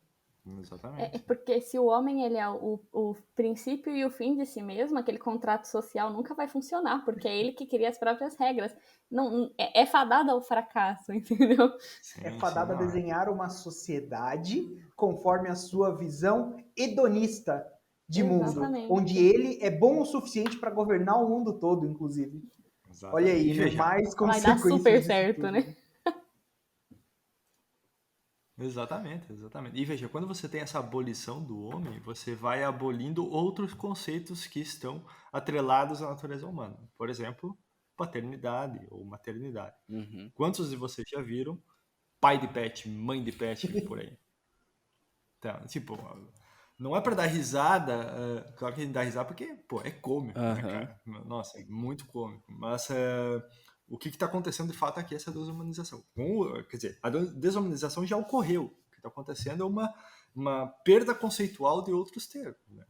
S4: Exatamente.
S2: Porque se o homem ele é o princípio e o fim de si mesmo, aquele contrato social nunca vai funcionar, porque é ele que cria as próprias regras. Não, é fadado ao fracasso, entendeu?
S3: É fadado a desenhar uma sociedade conforme a sua visão hedonista de
S2: Exatamente.
S3: mundo, onde ele é bom o suficiente para governar o mundo todo, inclusive.
S4: Exatamente.
S3: Olha aí, né? Mais consequências.
S2: Vai dar super certo,
S3: tudo,
S2: né?
S4: Exatamente. E veja, quando você tem essa abolição do homem, você vai abolindo outros conceitos que estão atrelados à natureza humana. Por exemplo, paternidade ou maternidade. Quantos de vocês já viram pai de pet, mãe de pet e por aí? Então, tipo, não é para dar risada, claro que a gente dá risada porque, pô, é cômico, né, cara? Nossa, é muito cômico. Mas o que está acontecendo de fato aqui é essa desumanização. Quer dizer, a desumanização já ocorreu. O que está acontecendo é uma perda conceitual de outros termos. Né?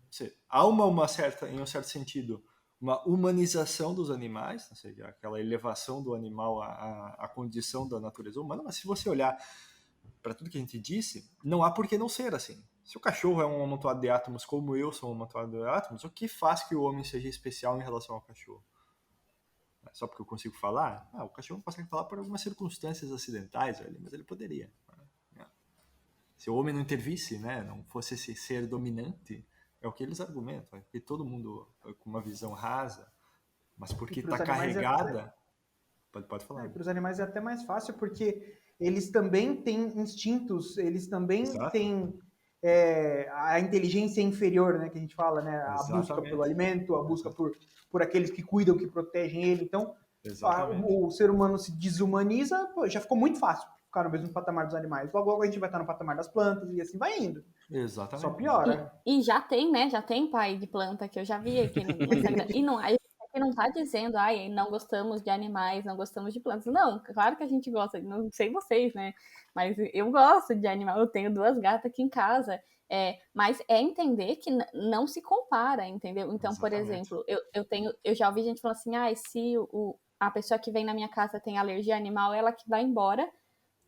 S4: Há em um certo sentido, uma humanização dos animais, ou seja, aquela elevação do animal à condição da natureza humana, mas se você olhar para tudo que a gente disse, não há por que não ser assim. Se o cachorro é um amontoado de átomos como eu sou um amontoado de átomos, o que faz que o homem seja especial em relação ao cachorro? Só porque eu consigo falar? O cachorro consegue falar por algumas circunstâncias acidentais, velho, mas ele poderia. Né? Se o homem não intervisse, né, não fosse esse ser dominante, é o que eles argumentam, que todo mundo com uma visão rasa, mas porque está carregada... Pode falar.
S3: Para os animais é até mais fácil, porque eles também têm instintos, eles também têm a inteligência inferior, né, que a gente fala, né, a busca pelo alimento, a busca por aqueles que cuidam, que protegem ele. Então, o ser humano se desumaniza, já ficou muito fácil ficar no mesmo patamar dos animais. Logo a gente vai estar no patamar das plantas e assim vai indo.
S4: Exatamente.
S3: Só piora.
S2: E já tem, né? Já tem pai de planta que eu já vi aqui no Instagram. E não, a gente não tá dizendo, não gostamos de animais, não gostamos de plantas. Não, claro que a gente gosta, não sei vocês, né? Mas eu gosto de animal, eu tenho 2 gatas aqui em casa. Mas é entender que não se compara, entendeu? Então, por exemplo, eu já ouvi gente falando assim, se a pessoa que vem na minha casa tem alergia a animal, ela que vai embora,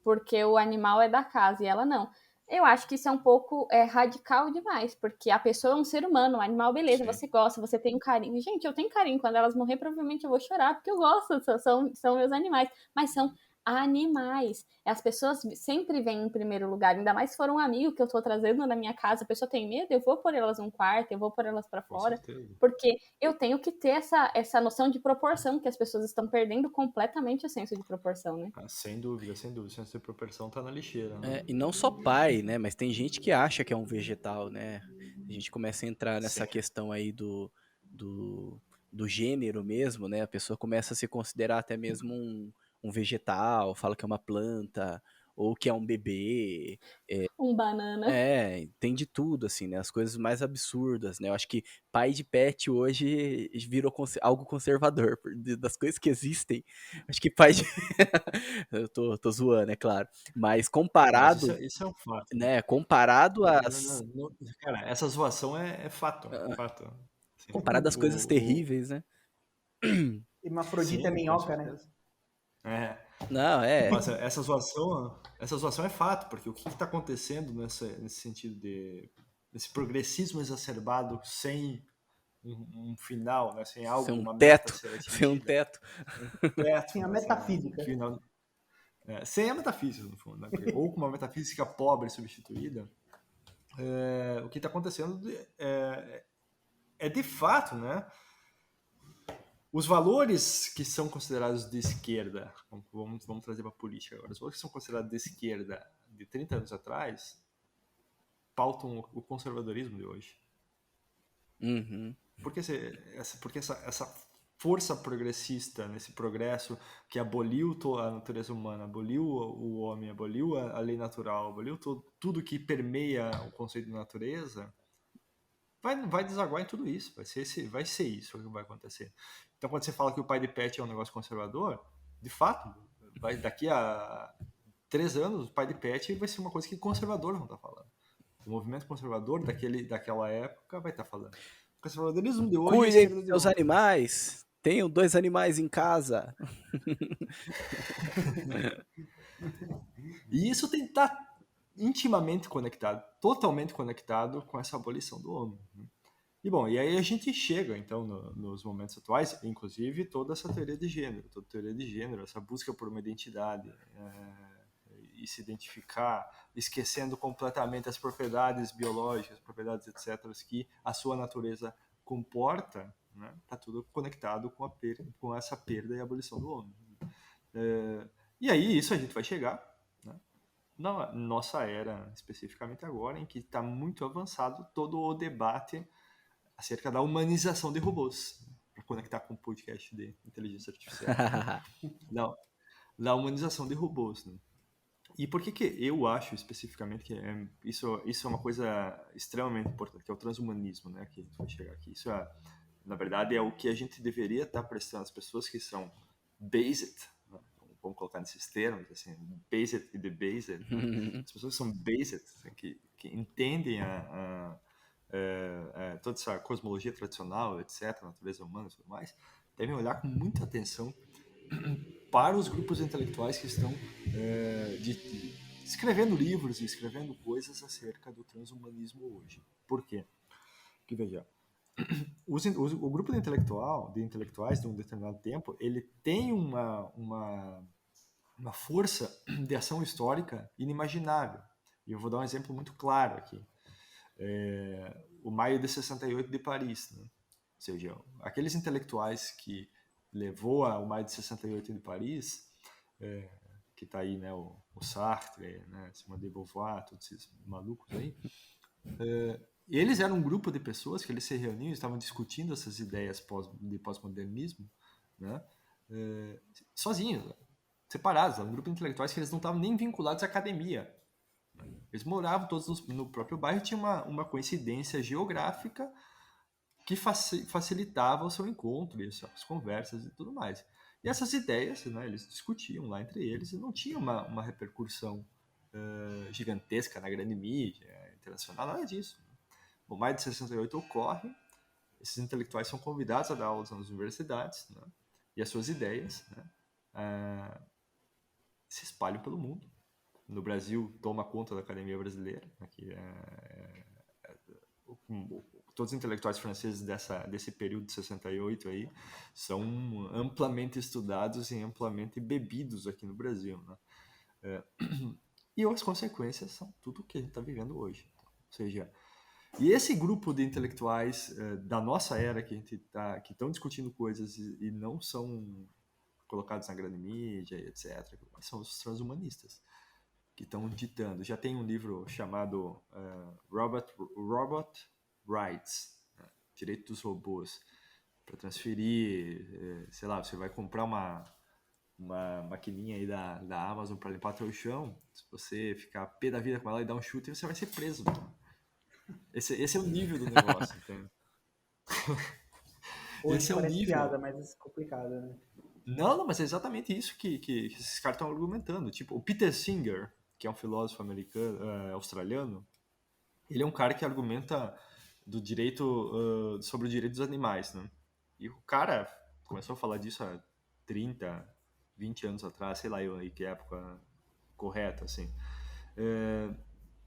S2: porque o animal é da casa e ela não. Eu acho que isso é um pouco radical demais, porque a pessoa é um ser humano, um animal, beleza, você gosta, você tem um carinho. Gente, eu tenho carinho, quando elas morrer, provavelmente eu vou chorar, porque eu gosto, são meus animais, mas são animais. As pessoas sempre vêm em primeiro lugar, ainda mais se for um amigo que eu tô trazendo na minha casa, a pessoa tem medo, eu vou pôr elas num quarto, eu vou pôr elas para fora, porque eu tenho que ter essa noção de proporção, que as pessoas estão perdendo completamente o senso de proporção, né?
S4: Sem dúvida, o senso de proporção tá na lixeira. Né?
S1: E não só pai, né, mas tem gente que acha que é um vegetal, né, a gente começa a entrar nessa questão aí do gênero mesmo, né, a pessoa começa a se considerar até mesmo um vegetal, fala que é uma planta, ou que é um bebê.
S2: Um banana.
S1: Tem de tudo, assim, né? As coisas mais absurdas, né? Eu acho que pai de pet hoje virou algo conservador. Das coisas que existem, acho que pai de... Eu tô zoando, é claro. Mas comparado...
S4: Mas isso é um fato.
S1: Né? Comparado às...
S4: Cara, essa zoação é fato. Fato. Assim,
S1: comparado às coisas terríveis, né?
S3: Hermafrodita é minhoca, né?
S1: Não,
S4: Mas essa zoação é fato, porque o que está acontecendo nesse sentido desse progressismo exacerbado sem um final, né? Sem algo, uma meta ser atingida.
S1: Sem um teto.
S3: Sem a metafísica.
S4: Sem a metafísica, no fundo. Né? Ou com uma metafísica pobre substituída. O que está acontecendo é de fato, né? Os valores que são considerados de esquerda, vamos trazer para a política agora, os valores que são considerados de esquerda de 30 anos atrás pautam o conservadorismo de hoje.
S1: Uhum.
S4: Porque essa força progressista, nesse progresso que aboliu a natureza humana, aboliu o homem, aboliu a lei natural, aboliu tudo que permeia o conceito de natureza, vai desaguar em tudo isso. Vai ser isso que vai acontecer. Então, quando você fala que o pai de pet é um negócio conservador, de fato, daqui a 3 anos, o pai de pet vai ser uma coisa que conservadores vão estar falando. O movimento conservador daquela época vai estar falando. O conservadorismo de hoje...
S1: Cuidem dos seus animais. Tenham 2 animais em casa.
S4: E isso tem que estar intimamente conectado, totalmente conectado com essa abolição do homem. E aí a gente chega, então, nos momentos atuais, inclusive toda essa teoria de gênero, essa busca por uma identidade, e se identificar, esquecendo completamente as propriedades biológicas, propriedades, etc., que a sua natureza comporta, né? Tá tudo conectado com essa perda e abolição do homem. E aí isso a gente vai chegar, né? Na nossa era, especificamente agora, em que está muito avançado todo o debate acerca da humanização de robôs, para conectar com o podcast de inteligência artificial. Da humanização de robôs, né? E por que eu acho especificamente que isso é uma coisa extremamente importante, que é o transhumanismo, né? Que a gente vai chegar aqui. Isso na verdade, é o que a gente deveria estar prestando às pessoas que são based, né? Vamos colocar nesses termos, assim, based e debased. Né? As pessoas que são based, assim, que entendem toda essa cosmologia tradicional, etc., natureza humana e tudo mais, devem olhar com muita atenção para os grupos intelectuais que estão escrevendo livros e escrevendo coisas acerca do transhumanismo hoje. Por quê? Porque, veja, o grupo de intelectuais de um determinado tempo, ele tem uma força de ação histórica inimaginável. E eu vou dar um exemplo muito claro aqui. O Maio de 68 de Paris, né? Ou seja, aqueles intelectuais que levou ao Maio de 68 de Paris, que está aí, né, o Sartre, né, Simone de Beauvoir, todos esses malucos aí, eles eram um grupo de pessoas que eles se reuniam e estavam discutindo essas ideias de pós-modernismo, né, sozinhos, separados, um grupo de intelectuais que eles não estavam nem vinculados à academia. Eles moravam todos no próprio bairro e tinha uma coincidência geográfica que facilitava o seu encontro, as conversas e tudo mais. E essas ideias, né, eles discutiam lá entre eles e não tinha uma repercussão gigantesca na grande mídia internacional, nada disso. O Maio de 68 ocorre, esses intelectuais são convidados a dar aulas nas universidades, né, e as suas ideias, né, se espalham pelo mundo. No Brasil, toma conta da Academia Brasileira, né, que todos os intelectuais franceses desse período de 68 aí são amplamente estudados e amplamente bebidos aqui no Brasil, né? E as consequências são tudo o que a gente está vivendo hoje. Ou seja, e esse grupo de intelectuais da nossa era que estão discutindo coisas e não são colocados na grande mídia, etc., são os transhumanistas que estão ditando. Já tem um livro chamado Robot Rights, né? Direito dos Robôs, para transferir, sei lá, você vai comprar uma maquininha aí da Amazon para limpar teu chão, se você ficar pé da vida com ela e dar um chute, você vai ser preso. Esse é o nível do negócio, entende?
S3: Hoje esse é o nível. Piada, mas é complicado, né?
S4: Não, mas é exatamente isso que esses caras estão argumentando. Tipo, o Peter Singer, que é um filósofo australiano, ele é um cara que argumenta do direito sobre o direito dos animais, né? E o cara começou a falar disso há 30, 20 anos atrás, sei lá eu aí que época correta, assim.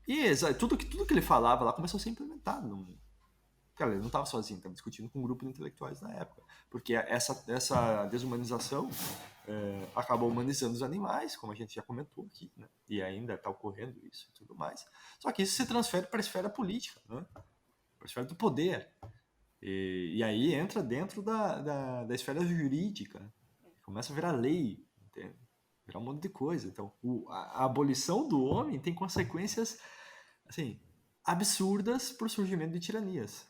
S4: E tudo que ele falava lá começou a ser implementado. Cara, ele não estava sozinho, estava discutindo com um grupo de intelectuais na época. Porque essa desumanização acabou humanizando os animais, como a gente já comentou aqui, né? E ainda está ocorrendo isso e tudo mais. Só que isso se transfere para a esfera política, né? Para a esfera do poder. E aí entra dentro da esfera jurídica. Começa a virar lei, entende? Virar um monte de coisa. Então, a abolição do homem tem consequências assim, absurdas para o surgimento de tiranias.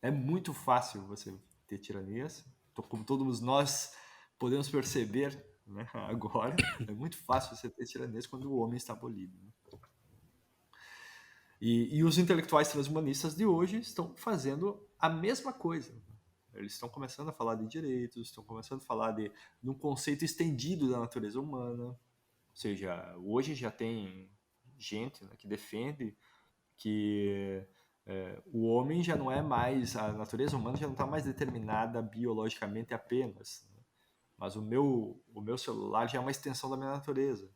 S4: É muito fácil você ter tiranias, como todos nós podemos perceber, né, agora. É muito fácil você ter tiranias quando o homem está abolido. Né? E os intelectuais transhumanistas de hoje estão fazendo a mesma coisa. Eles estão começando a falar de direitos, estão começando a falar de um conceito estendido da natureza humana. Ou seja, hoje já tem gente, né, que defende que o homem já não é mais, a natureza humana já não está mais determinada biologicamente apenas, né? Mas o meu celular já é uma extensão da minha natureza.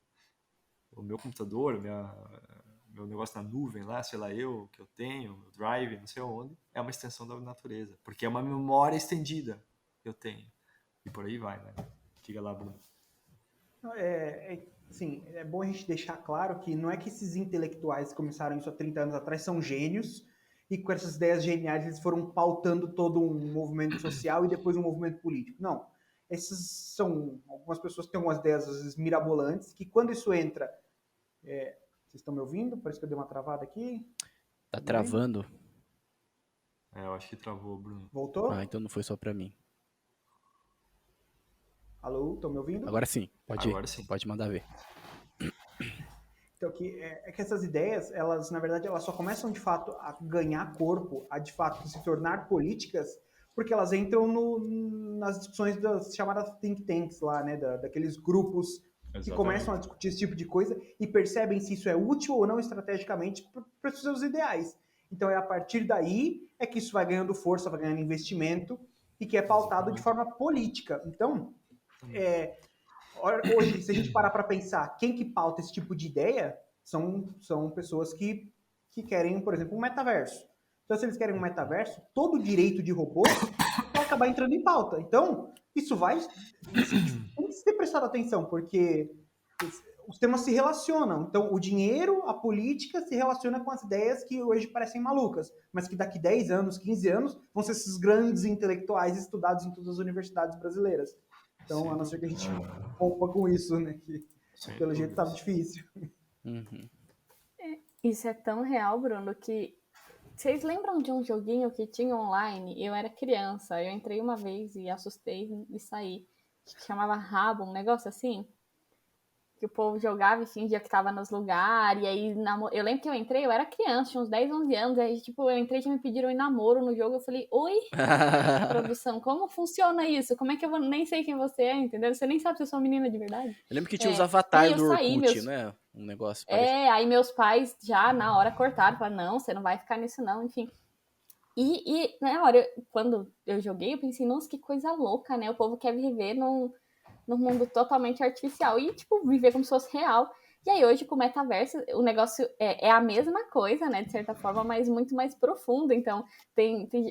S4: O meu computador, meu negócio na nuvem lá, sei lá que eu tenho, meu drive, não sei onde, é uma extensão da natureza, porque é uma memória estendida que eu tenho. E por aí vai, né? Diga lá, Bruno.
S3: Sim, é bom a gente deixar claro que não é que esses intelectuais que começaram isso há 30 anos atrás são gênios e com essas ideias geniais eles foram pautando todo um movimento social e depois um movimento político. Não. Essas são algumas pessoas que têm algumas ideias às vezes mirabolantes que quando isso entra... vocês estão me ouvindo? Parece que eu dei uma travada aqui.
S1: Tá travando?
S4: Eu acho que travou, Bruno.
S3: Voltou?
S1: Ah, então não foi só pra mim.
S3: Alô, estão me ouvindo?
S1: Agora sim, pode ir.
S4: Agora sim.
S1: Pode mandar ver.
S3: Então, que essas ideias, elas, na verdade, elas só começam, de fato, a ganhar corpo, a, de fato, se tornar políticas, porque elas entram nas discussões das chamadas think tanks lá, né, daqueles grupos que começam a discutir esse tipo de coisa e percebem se isso é útil ou não estrategicamente para os seus ideais. Então, é a partir daí que isso vai ganhando força, vai ganhando investimento e que é pautado de forma política. Então, hoje, se a gente parar para pensar, quem que pauta esse tipo de ideia são pessoas que querem, por exemplo, um metaverso. Então, se eles querem um metaverso, todo o direito de robôs vai acabar entrando em pauta. Então, isso tem que ser prestado atenção, porque os temas se relacionam. Então, o dinheiro, a política se relaciona com as ideias que hoje parecem malucas, mas que daqui 10 anos, 15 anos, vão ser esses grandes intelectuais estudados em todas as universidades brasileiras. Então, a não ser que a gente rompa com isso, né? Que, pelo jeito tá difícil.
S1: Uhum.
S2: Isso é tão real, Bruno, que... Vocês lembram de um joguinho que tinha online? Eu era criança, eu entrei uma vez e assustei e saí. Que chamava Rabo, um negócio assim. Que o povo jogava e fingia que tava nos lugares. E aí, eu lembro que eu entrei, eu era criança, tinha uns 10, 11 anos. Aí, tipo, eu entrei e me pediram em namoro no jogo. Eu falei, oi, produção, como funciona isso? Como é que eu vou... Nem sei quem você é, entendeu? Você nem sabe se eu sou uma menina de verdade.
S1: Eu lembro que tinha os avatares do
S2: saí,
S1: Orkut, né? Um negócio parecido.
S2: Aí meus pais já na hora cortaram, falaram, não, você não vai ficar nisso não, enfim. E na hora, quando eu joguei, eu pensei, nossa, que coisa louca, né? O povo quer viver num mundo totalmente artificial e, tipo, viver como se fosse real. E aí, hoje, com o metaverso, o negócio é a mesma coisa, né? De certa forma, mas muito mais profundo. Então,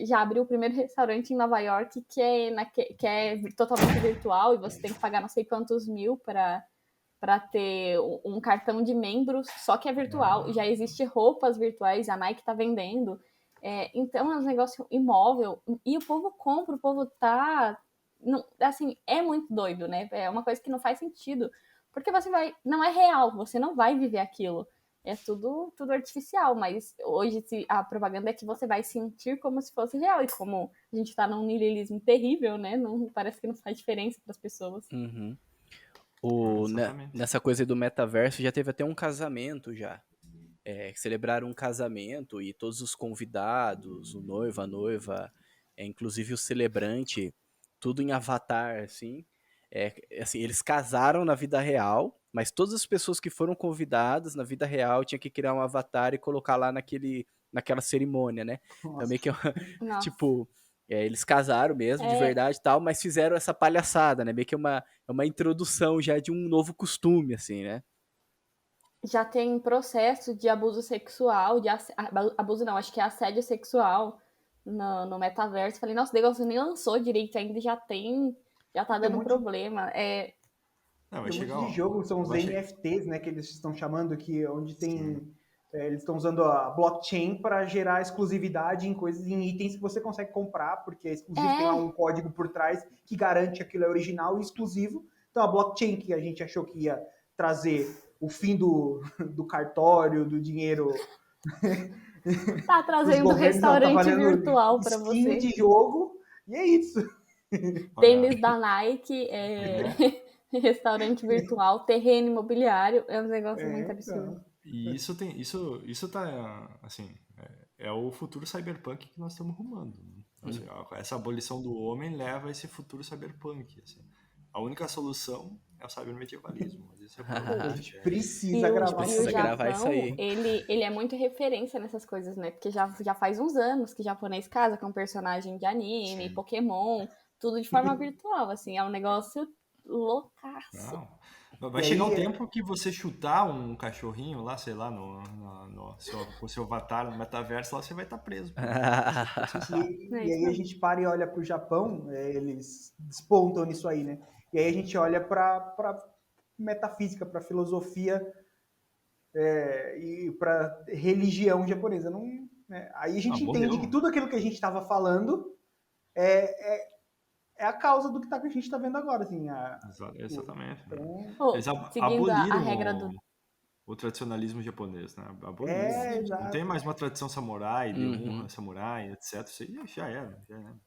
S2: já abriu o primeiro restaurante em Nova York que é totalmente virtual e você tem que pagar não sei quantos mil para ter um cartão de membro, só que é virtual. Já existe roupas virtuais, a Nike tá vendendo. Então é um negócio imóvel. E o povo compra, o povo tá... Não, assim, é muito doido, né? É uma coisa que não faz sentido. Porque não é real, você não vai viver aquilo. É tudo artificial, mas hoje a propaganda é que você vai sentir como se fosse real. E como a gente tá num niilismo terrível, né? Não, parece que não faz diferença para as pessoas.
S1: Uhum.
S4: Exatamente.
S1: Nessa coisa do metaverso já teve até um casamento já. Celebraram um casamento e todos os convidados, o noivo, a noiva, inclusive o celebrante, tudo em avatar, assim. Assim, eles casaram na vida real, mas todas as pessoas que foram convidadas na vida real tinham que criar um avatar e colocar lá naquela cerimônia, né? Então, meio que tipo, eles casaram mesmo, de verdade e tal, mas fizeram essa palhaçada, né? Meio que uma introdução já de um novo costume, assim, né?
S2: Já tem processo de abuso sexual, abuso não, acho que é assédio sexual no metaverso. Falei, nossa, o negócio nem lançou direito ainda, já tá dando problema.
S3: Não, tem muito de jogo, são os NFTs, né, que eles estão chamando, onde tem... eles estão usando a blockchain para gerar exclusividade em itens que você consegue comprar, porque é exclusivo, tem lá um código por trás que garante que aquilo é original e exclusivo. Então a blockchain que a gente achou que ia trazer o fim do cartório, do dinheiro...
S2: Tá trazendo restaurante virtual para você.
S3: De jogo, e é isso.
S2: Tênis da Nike, restaurante virtual, terreno imobiliário, é um negócio muito absurdo.
S4: E isso tá, assim, é o futuro cyberpunk que nós estamos rumando. Assim, essa abolição do homem leva a esse futuro cyberpunk. Assim. A única solução é o cybermedievalismo. Mas isso
S3: a gente precisa gravar
S1: isso aí.
S2: Ele é muito referência nessas coisas, né? Porque já faz uns anos que japonês casa com personagem de anime, Pokémon, tudo de forma virtual, assim, é um negócio loucaço.
S4: Não. Vai chegar um tempo que você chutar um cachorrinho lá, sei lá, com o seu avatar no metaverso, lá você vai estar preso.
S3: E aí a gente para e olha pro Japão, eles despontam nisso aí, né? E aí a gente olha para metafísica, para filosofia e para religião japonesa. Aí a gente entende que tudo aquilo que a gente estava falando é a causa do que a gente está vendo agora. Assim,
S4: exatamente.
S2: Eles aboliram a regra
S4: o tradicionalismo japonês, né? Aboliram. Não tem mais uma tradição samurai, de honra samurai, etc. Isso aí já era.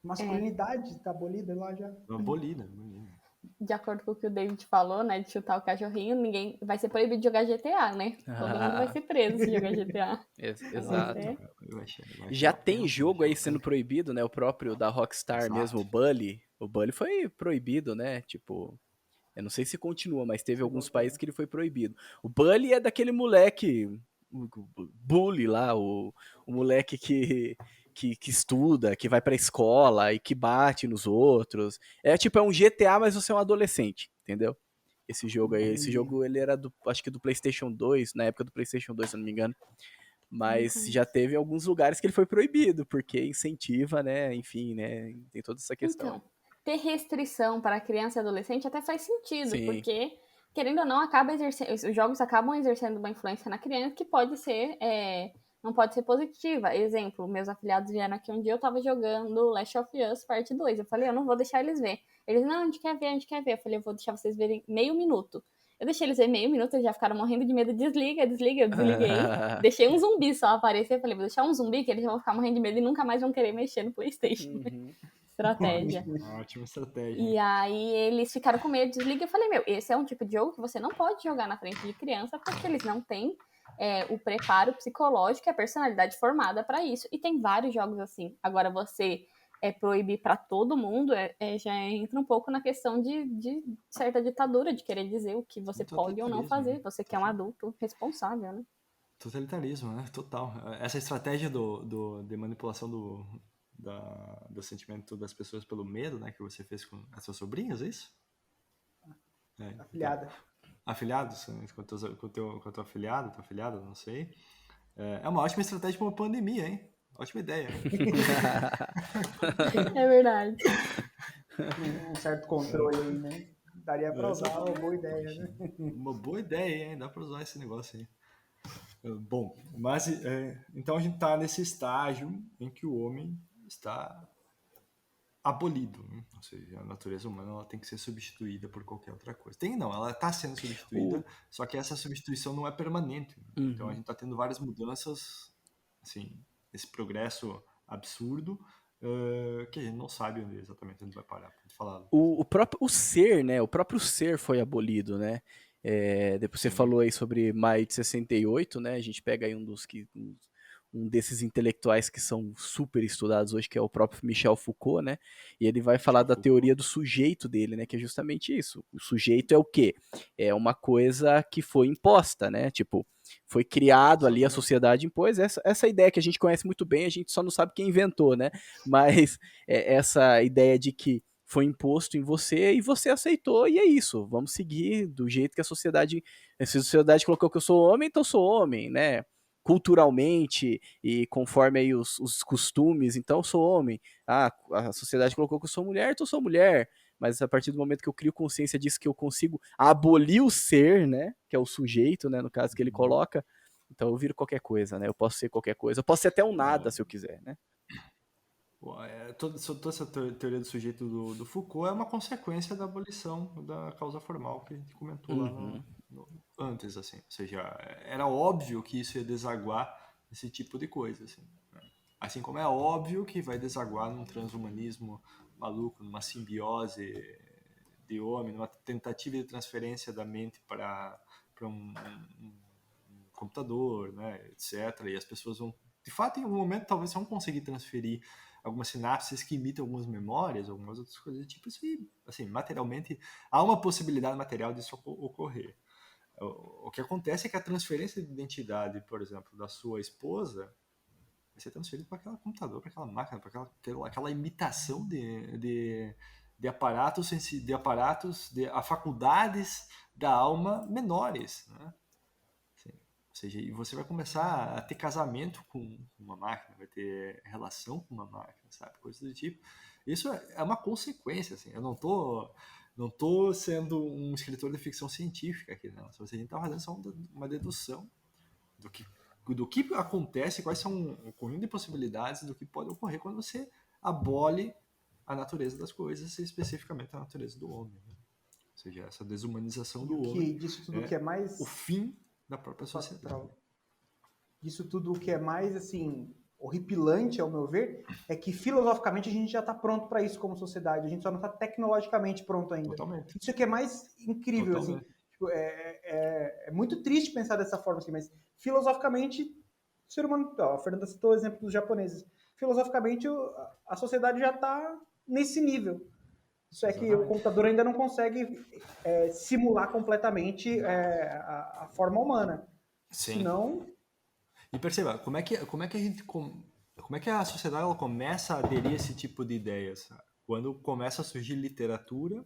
S3: Masculinidade está abolida lá já.
S4: Abolida.
S2: De acordo com o que o David falou, né, de chutar o cachorrinho, ninguém vai ser proibido de jogar GTA, né? Todo mundo vai ser preso se jogar GTA.
S1: Exato. Já tem jogo aí sendo proibido, né? O próprio da Rockstar mesmo, o Bully. O Bully foi proibido, né? Tipo, eu não sei se continua, mas teve alguns países que ele foi proibido. O Bully é daquele moleque, o bully lá, o moleque que estuda, que vai pra escola e que bate nos outros. É um GTA, mas você é um adolescente, entendeu? Esse jogo aí, ele era acho que do PlayStation 2, na época do PlayStation 2, se eu não me engano. Mas já teve alguns lugares que ele foi proibido, porque incentiva, né? Enfim, né? Tem toda essa questão.
S2: Então, ter restrição para criança e adolescente até faz sentido,
S1: Sim.
S2: porque, querendo ou não, os jogos acabam exercendo uma influência na criança que pode ser, não pode ser positiva. Exemplo, meus afiliados vieram aqui um dia, eu tava jogando Last of Us Parte 2. Eu falei, eu não vou deixar eles ver. Eles, não, a gente quer ver, a gente quer ver. Eu falei, eu vou deixar vocês verem meio minuto. Eu deixei eles ver meio minuto, eles já ficaram morrendo de medo. Desliga, desliga, eu desliguei. Deixei um zumbi só aparecer. Eu falei, vou deixar um zumbi que eles vão ficar morrendo de medo e nunca mais vão querer mexer no PlayStation. Estratégia.
S4: Ótima estratégia.
S2: E aí eles ficaram com medo, desliga. Eu falei, esse é um tipo de jogo que você não pode jogar na frente de criança porque eles não têm o preparo psicológico e a personalidade formada para isso. E tem vários jogos assim. Agora, você proibir para todo mundo já entra um pouco na questão de certa ditadura, de querer dizer o que você pode ou não fazer. Você que é um adulto responsável, né?
S4: Totalitarismo, né? Total. Essa estratégia de manipulação do sentimento das pessoas pelo medo, né? Que você fez com as suas sobrinhas, é isso?
S3: Afilhada.
S4: Afilhados? Com o teu afilhado, tua afilhada, não sei. É uma ótima estratégia para uma pandemia, hein? Ótima ideia.
S2: É verdade.
S3: Um certo controle aí, né? Daria pra usar, uma boa ideia, né?
S4: Uma boa ideia, hein? Dá pra usar esse negócio aí. Bom, mas então a gente está nesse estágio em que o homem está abolido, né? Ou seja, a natureza humana ela tem que ser substituída por qualquer outra coisa. Ela está sendo substituída, só que essa substituição não é permanente. Então a gente está tendo várias mudanças, assim, esse progresso absurdo que a gente não sabe exatamente onde vai parar.
S1: O ser, né? O próprio ser foi abolido, né? Depois você falou aí sobre maio de 68, né? A gente pega aí um desses intelectuais que são super estudados hoje, que é o próprio Michel Foucault, né? E ele vai falar da teoria do sujeito dele, né? Que é justamente isso. O sujeito é o quê? É uma coisa que foi imposta, né? Tipo, foi criado ali, a sociedade impôs essa ideia que a gente conhece muito bem, a gente só não sabe quem inventou, né? Mas essa ideia de que foi imposto em você e você aceitou, e é isso. Vamos seguir do jeito que a sociedade. Se a sociedade colocou que eu sou homem, então eu sou homem, né? Culturalmente e conforme aí os costumes, então eu sou homem. A sociedade colocou que eu sou mulher, então eu sou mulher. Mas a partir do momento que eu crio consciência disso, que eu consigo abolir o ser, né? Que é o sujeito, né? No caso que ele coloca, então eu viro qualquer coisa, né? Eu posso ser qualquer coisa. Eu posso ser até um nada, se eu quiser, né?
S4: Toda essa teoria do sujeito do Foucault é uma consequência da abolição da causa formal que a gente comentou lá antes, assim. Ou seja, era óbvio que isso ia desaguar esse tipo de coisa, assim, né? Assim como é óbvio que vai desaguar num transhumanismo maluco, numa simbiose de homem, numa tentativa de transferência da mente para um computador, né, etc. E as pessoas vão, de fato, em algum momento, talvez vão conseguir transferir algumas sinapses que imitam algumas memórias, algumas outras coisas do tipo. Isso aí, assim, materialmente, há uma possibilidade material disso ocorrer. O que acontece é que a transferência de identidade, por exemplo, da sua esposa, vai ser transferida para aquele computador, para aquela máquina, para aquela imitação de aparatos, a faculdades da alma menores, né? Ou seja, e você vai começar a ter casamento com uma máquina, vai ter relação com uma máquina, sabe? Coisas do tipo. Isso é uma consequência, assim. Eu não tô sendo um escritor de ficção científica aqui, não. A gente está fazendo só uma dedução do que acontece, quais são o conjunto de possibilidades do que pode ocorrer quando você abole a natureza das coisas, e especificamente a natureza do homem, né? Ou seja, essa desumanização do homem
S3: disso tudo que é mais
S4: o fim da própria sociedade.
S3: Disso tudo o que é mais, assim, horripilante, ao meu ver, é que filosoficamente a gente já está pronto para isso como sociedade. A gente só não está tecnologicamente pronto ainda.
S4: Totalmente.
S3: Isso aqui é mais incrível, assim. Tipo, é muito triste pensar dessa forma, assim, mas filosoficamente, o ser humano... A Fernanda citou o exemplo dos japoneses. Filosoficamente, a sociedade já está nesse nível. Isso é que o computador ainda não consegue simular completamente a forma humana.
S4: Sim.
S3: Senão...
S4: E perceba, como é que a sociedade ela começa a aderir a esse tipo de ideias? Quando começa a surgir literatura,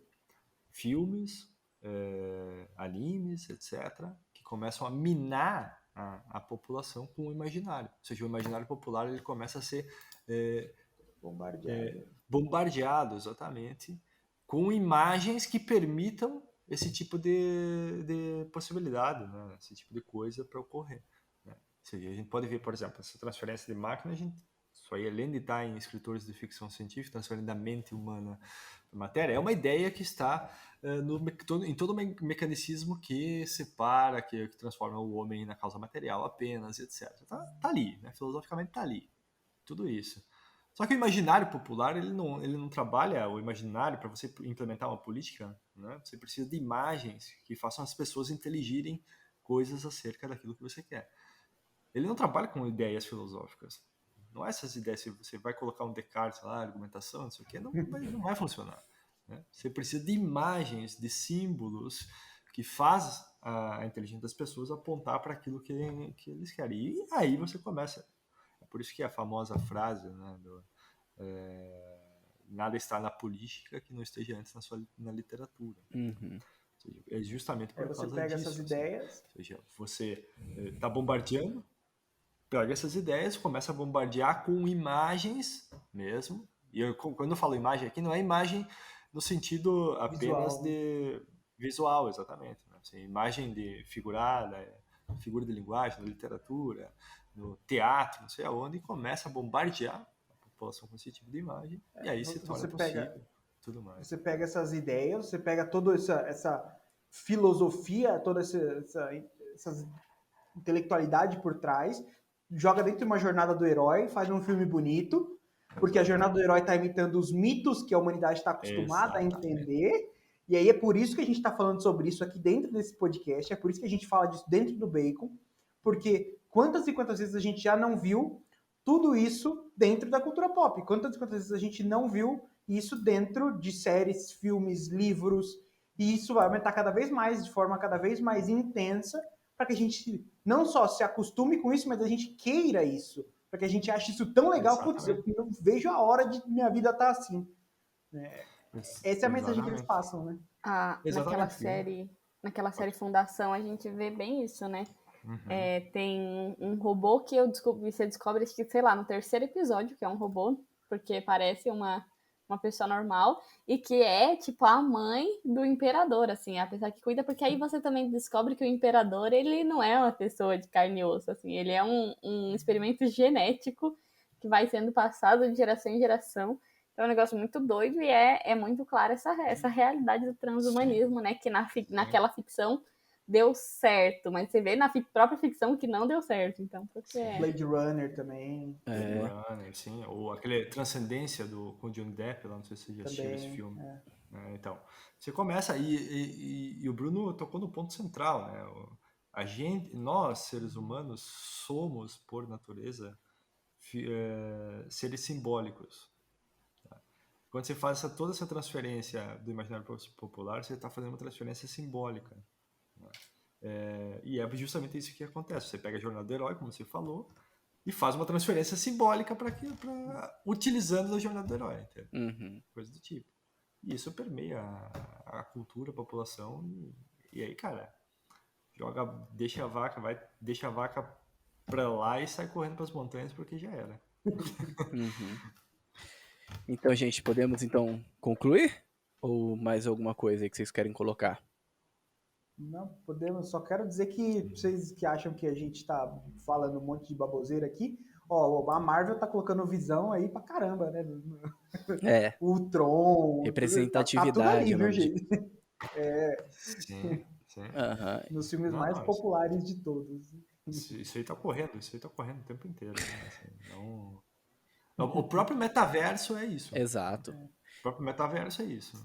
S4: filmes, animes, etc., que começam a minar a população com o imaginário. Ou seja, o imaginário popular ele começa a ser bombardeado, exatamente, com imagens que permitam esse tipo de possibilidade, né? Esse tipo de coisa para ocorrer. Né? Ou seja, a gente pode ver, por exemplo, essa transferência de máquina, isso aí, além de estar em escritores de ficção científica, transferindo da mente humana para matéria, é uma ideia que está em todo o mecanicismo que separa, que transforma o homem na causa material apenas, etc. Tá ali, né? Filosoficamente está ali, tudo isso. Só que o imaginário popular, ele não trabalha o imaginário para você implementar uma política, né? Você precisa de imagens que façam as pessoas inteligirem coisas acerca daquilo que você quer. Ele não trabalha com ideias filosóficas. Não é essas ideias, se você vai colocar um Descartes lá, argumentação, não sei o quê, não vai funcionar. Né? Você precisa de imagens, de símbolos que faz a inteligência das pessoas apontar para aquilo que eles querem. E aí você começa. É por isso que a famosa frase, né, nada está na política que não esteja antes na literatura.
S1: Uhum.
S4: Ou seja, é justamente por causa disso.
S3: Você pega essas ideias...
S4: Ou seja, você está bombardeando, pega essas ideias, começa a bombardear com imagens mesmo. E quando eu falo imagem aqui, não é imagem no sentido apenas de visual, exatamente. Né? Assim, imagem de figurada, figura de linguagem, na literatura, no teatro, não sei aonde, e começa a bombardear a população com esse tipo de imagem, e aí se torna possível tudo mais.
S3: Você pega essas ideias, você pega toda essa filosofia, toda essa intelectualidade por trás, joga dentro de uma jornada do herói, faz um filme bonito, porque a jornada do herói está imitando os mitos que a humanidade está acostumada a entender, e aí é por isso que a gente está falando sobre isso aqui dentro desse podcast, é por isso que a gente fala disso dentro do Bacon, porque quantas e quantas vezes a gente já não viu tudo isso dentro da cultura pop? Quantas e quantas vezes a gente não viu isso dentro de séries, filmes, livros? E isso vai aumentar cada vez mais, de forma cada vez mais intensa, para que a gente não só se acostume com isso, mas a gente queira isso. Para que a gente ache isso tão legal. Putz, eu não vejo a hora de minha vida estar assim. Essa é a mensagem que eles passam, né?
S2: Naquela série Fundação, a gente vê bem isso, né?
S4: Uhum.
S2: Tem um robô que você descobre, que, sei lá, no terceiro episódio, que é um robô, porque parece uma pessoa normal, e que é, tipo, a mãe do imperador, assim, a pessoa que cuida, porque aí você também descobre que o imperador, ele não é uma pessoa de carne e osso, assim, ele é um experimento genético que vai sendo passado de geração em geração. Então é um negócio muito doido, e é muito claro essa realidade do transhumanismo, né, que naquela ficção deu certo, mas você vê na própria ficção que não deu certo, então porque...
S3: Blade Runner também.
S4: Blade Runner, sim, ou aquele Transcendência com o Johnny Depp, lá, não sei se você já assistiu esse filme. Então, você começa, e o Bruno tocou no ponto central, né? Nós, seres humanos, somos, por natureza, seres simbólicos. Tá? Quando você faz toda essa transferência do imaginário popular, você está fazendo uma transferência simbólica. E é justamente isso que acontece. Você pega a jornada do herói, como você falou, e faz uma transferência simbólica utilizando a jornada do herói,
S1: uhum.
S4: Coisa do tipo. E isso permeia a cultura, a população, e aí, cara, deixa a vaca pra lá e sai correndo pras montanhas, porque já era.
S1: Uhum. Então, gente, podemos então concluir? Ou mais alguma coisa aí que vocês querem colocar?
S3: Não, podemos. Só quero dizer que vocês que acham que a gente tá falando um monte de baboseira aqui, a Marvel tá colocando Visão aí pra caramba, né? O Tron.
S1: Representatividade.
S3: Tá tudo ali, viu, gente?
S4: Sim.
S3: Uhum. Nos filmes mais populares de todos.
S4: Isso aí tá correndo o tempo inteiro. Né? Assim, o próprio metaverso é isso.
S1: Exato.
S4: O próprio metaverso é isso.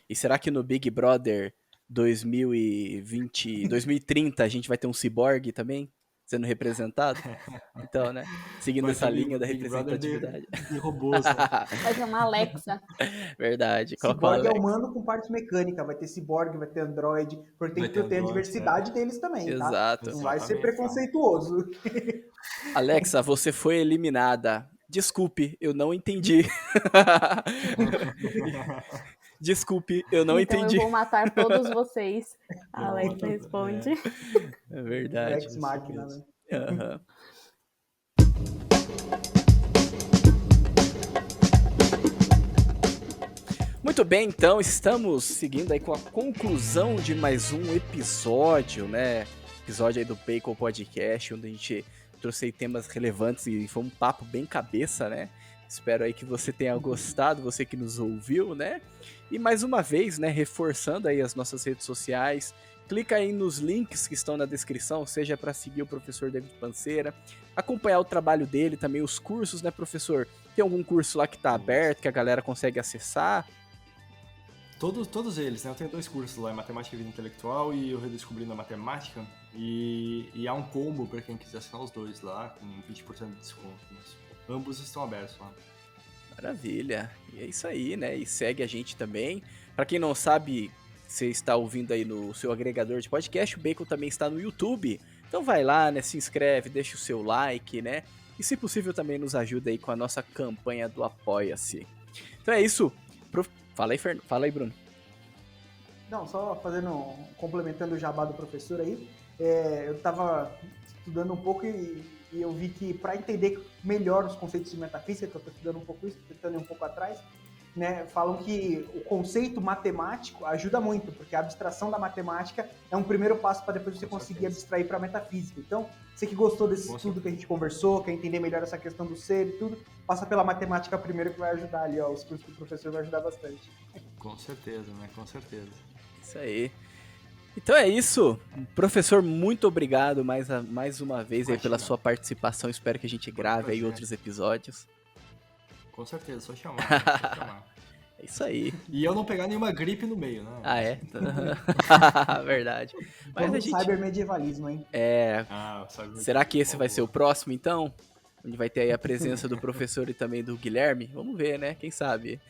S1: E será que no Big Brother 2030 a gente vai ter um ciborgue também sendo representado? Então, né? Seguindo essa linha da representatividade.
S4: De robôs, né?
S2: Vai ter uma Alexa.
S1: Verdade.
S3: Ciborgue é humano com parte mecânica. Vai ter ciborgue, vai ter android, porque tem que ter a diversidade deles também,
S1: Exato.
S3: Tá? Não vai ser preconceituoso.
S1: Alexa, você foi eliminada. Desculpe, eu não entendi. Desculpe, eu não
S2: então
S1: entendi.
S2: eu vou matar todos vocês. Alex responde.
S1: É verdade.
S3: Ex Machina, né?
S1: Aham. Muito bem, então estamos seguindo aí com a conclusão de mais um episódio, né? Episódio aí do Bacon Podcast, onde a gente trouxe aí temas relevantes e foi um papo bem cabeça, né? Espero aí que você tenha gostado, você que nos ouviu, né? E mais uma vez, né, reforçando aí as nossas redes sociais, clica aí nos links que estão na descrição, seja para seguir o professor David Panceira, acompanhar o trabalho dele, também os cursos, né, professor? Tem algum curso lá que tá aberto, que a galera consegue acessar?
S4: Todos eles, né? Eu tenho 2 cursos lá, Matemática e Vida Intelectual e eu Redescobrindo a Matemática. E há um combo para quem quiser assinar os 2 lá, com 20% de desconto. Ambos estão abertos lá.
S1: Maravilha. E é isso aí, né? E segue a gente também. Para quem não sabe, você está ouvindo aí no seu agregador de podcast, o Bacon também está no YouTube. Então vai lá, né? Se inscreve, deixa o seu like, né? E se possível também nos ajuda aí com a nossa campanha do Apoia-se. Então é isso. Fala aí, Bruno.
S3: Não, só complementando o jabá do professor aí, eu estava estudando um pouco e eu vi que para entender melhor os conceitos de metafísica, que eu estou estudando um pouco isso, tentando ir um pouco atrás, né, falam que o conceito matemático ajuda muito, porque a abstração da matemática é um primeiro passo para depois você conseguir abstrair para a metafísica. Então, você que gostou desse estudo que a gente conversou, quer entender melhor essa questão do ser e tudo, passa pela matemática primeiro que vai ajudar ali, ó, os cursos do professor vai ajudar bastante.
S4: Com certeza, né? Com certeza.
S1: Isso aí. Então é isso. Professor, muito obrigado mais uma vez aí pela sua participação. Espero que a gente grave aí outros episódios.
S4: Com certeza, só chamar. Só chamar.
S1: É isso aí.
S4: E eu não pegar nenhuma gripe no meio, né?
S1: Ah, é? Verdade. Mas
S3: Vamos
S1: a gente...
S3: cybermedievalismo, hein?
S1: Será que esse vai ser o próximo, então? Onde vai ter aí a presença do professor e também do Guilherme? Vamos ver, né? Quem sabe?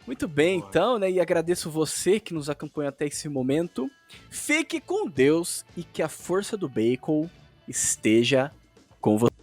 S1: Muito bem, então, né? E agradeço você que nos acompanhou até esse momento. Fique com Deus e que a força do Bacon esteja com você.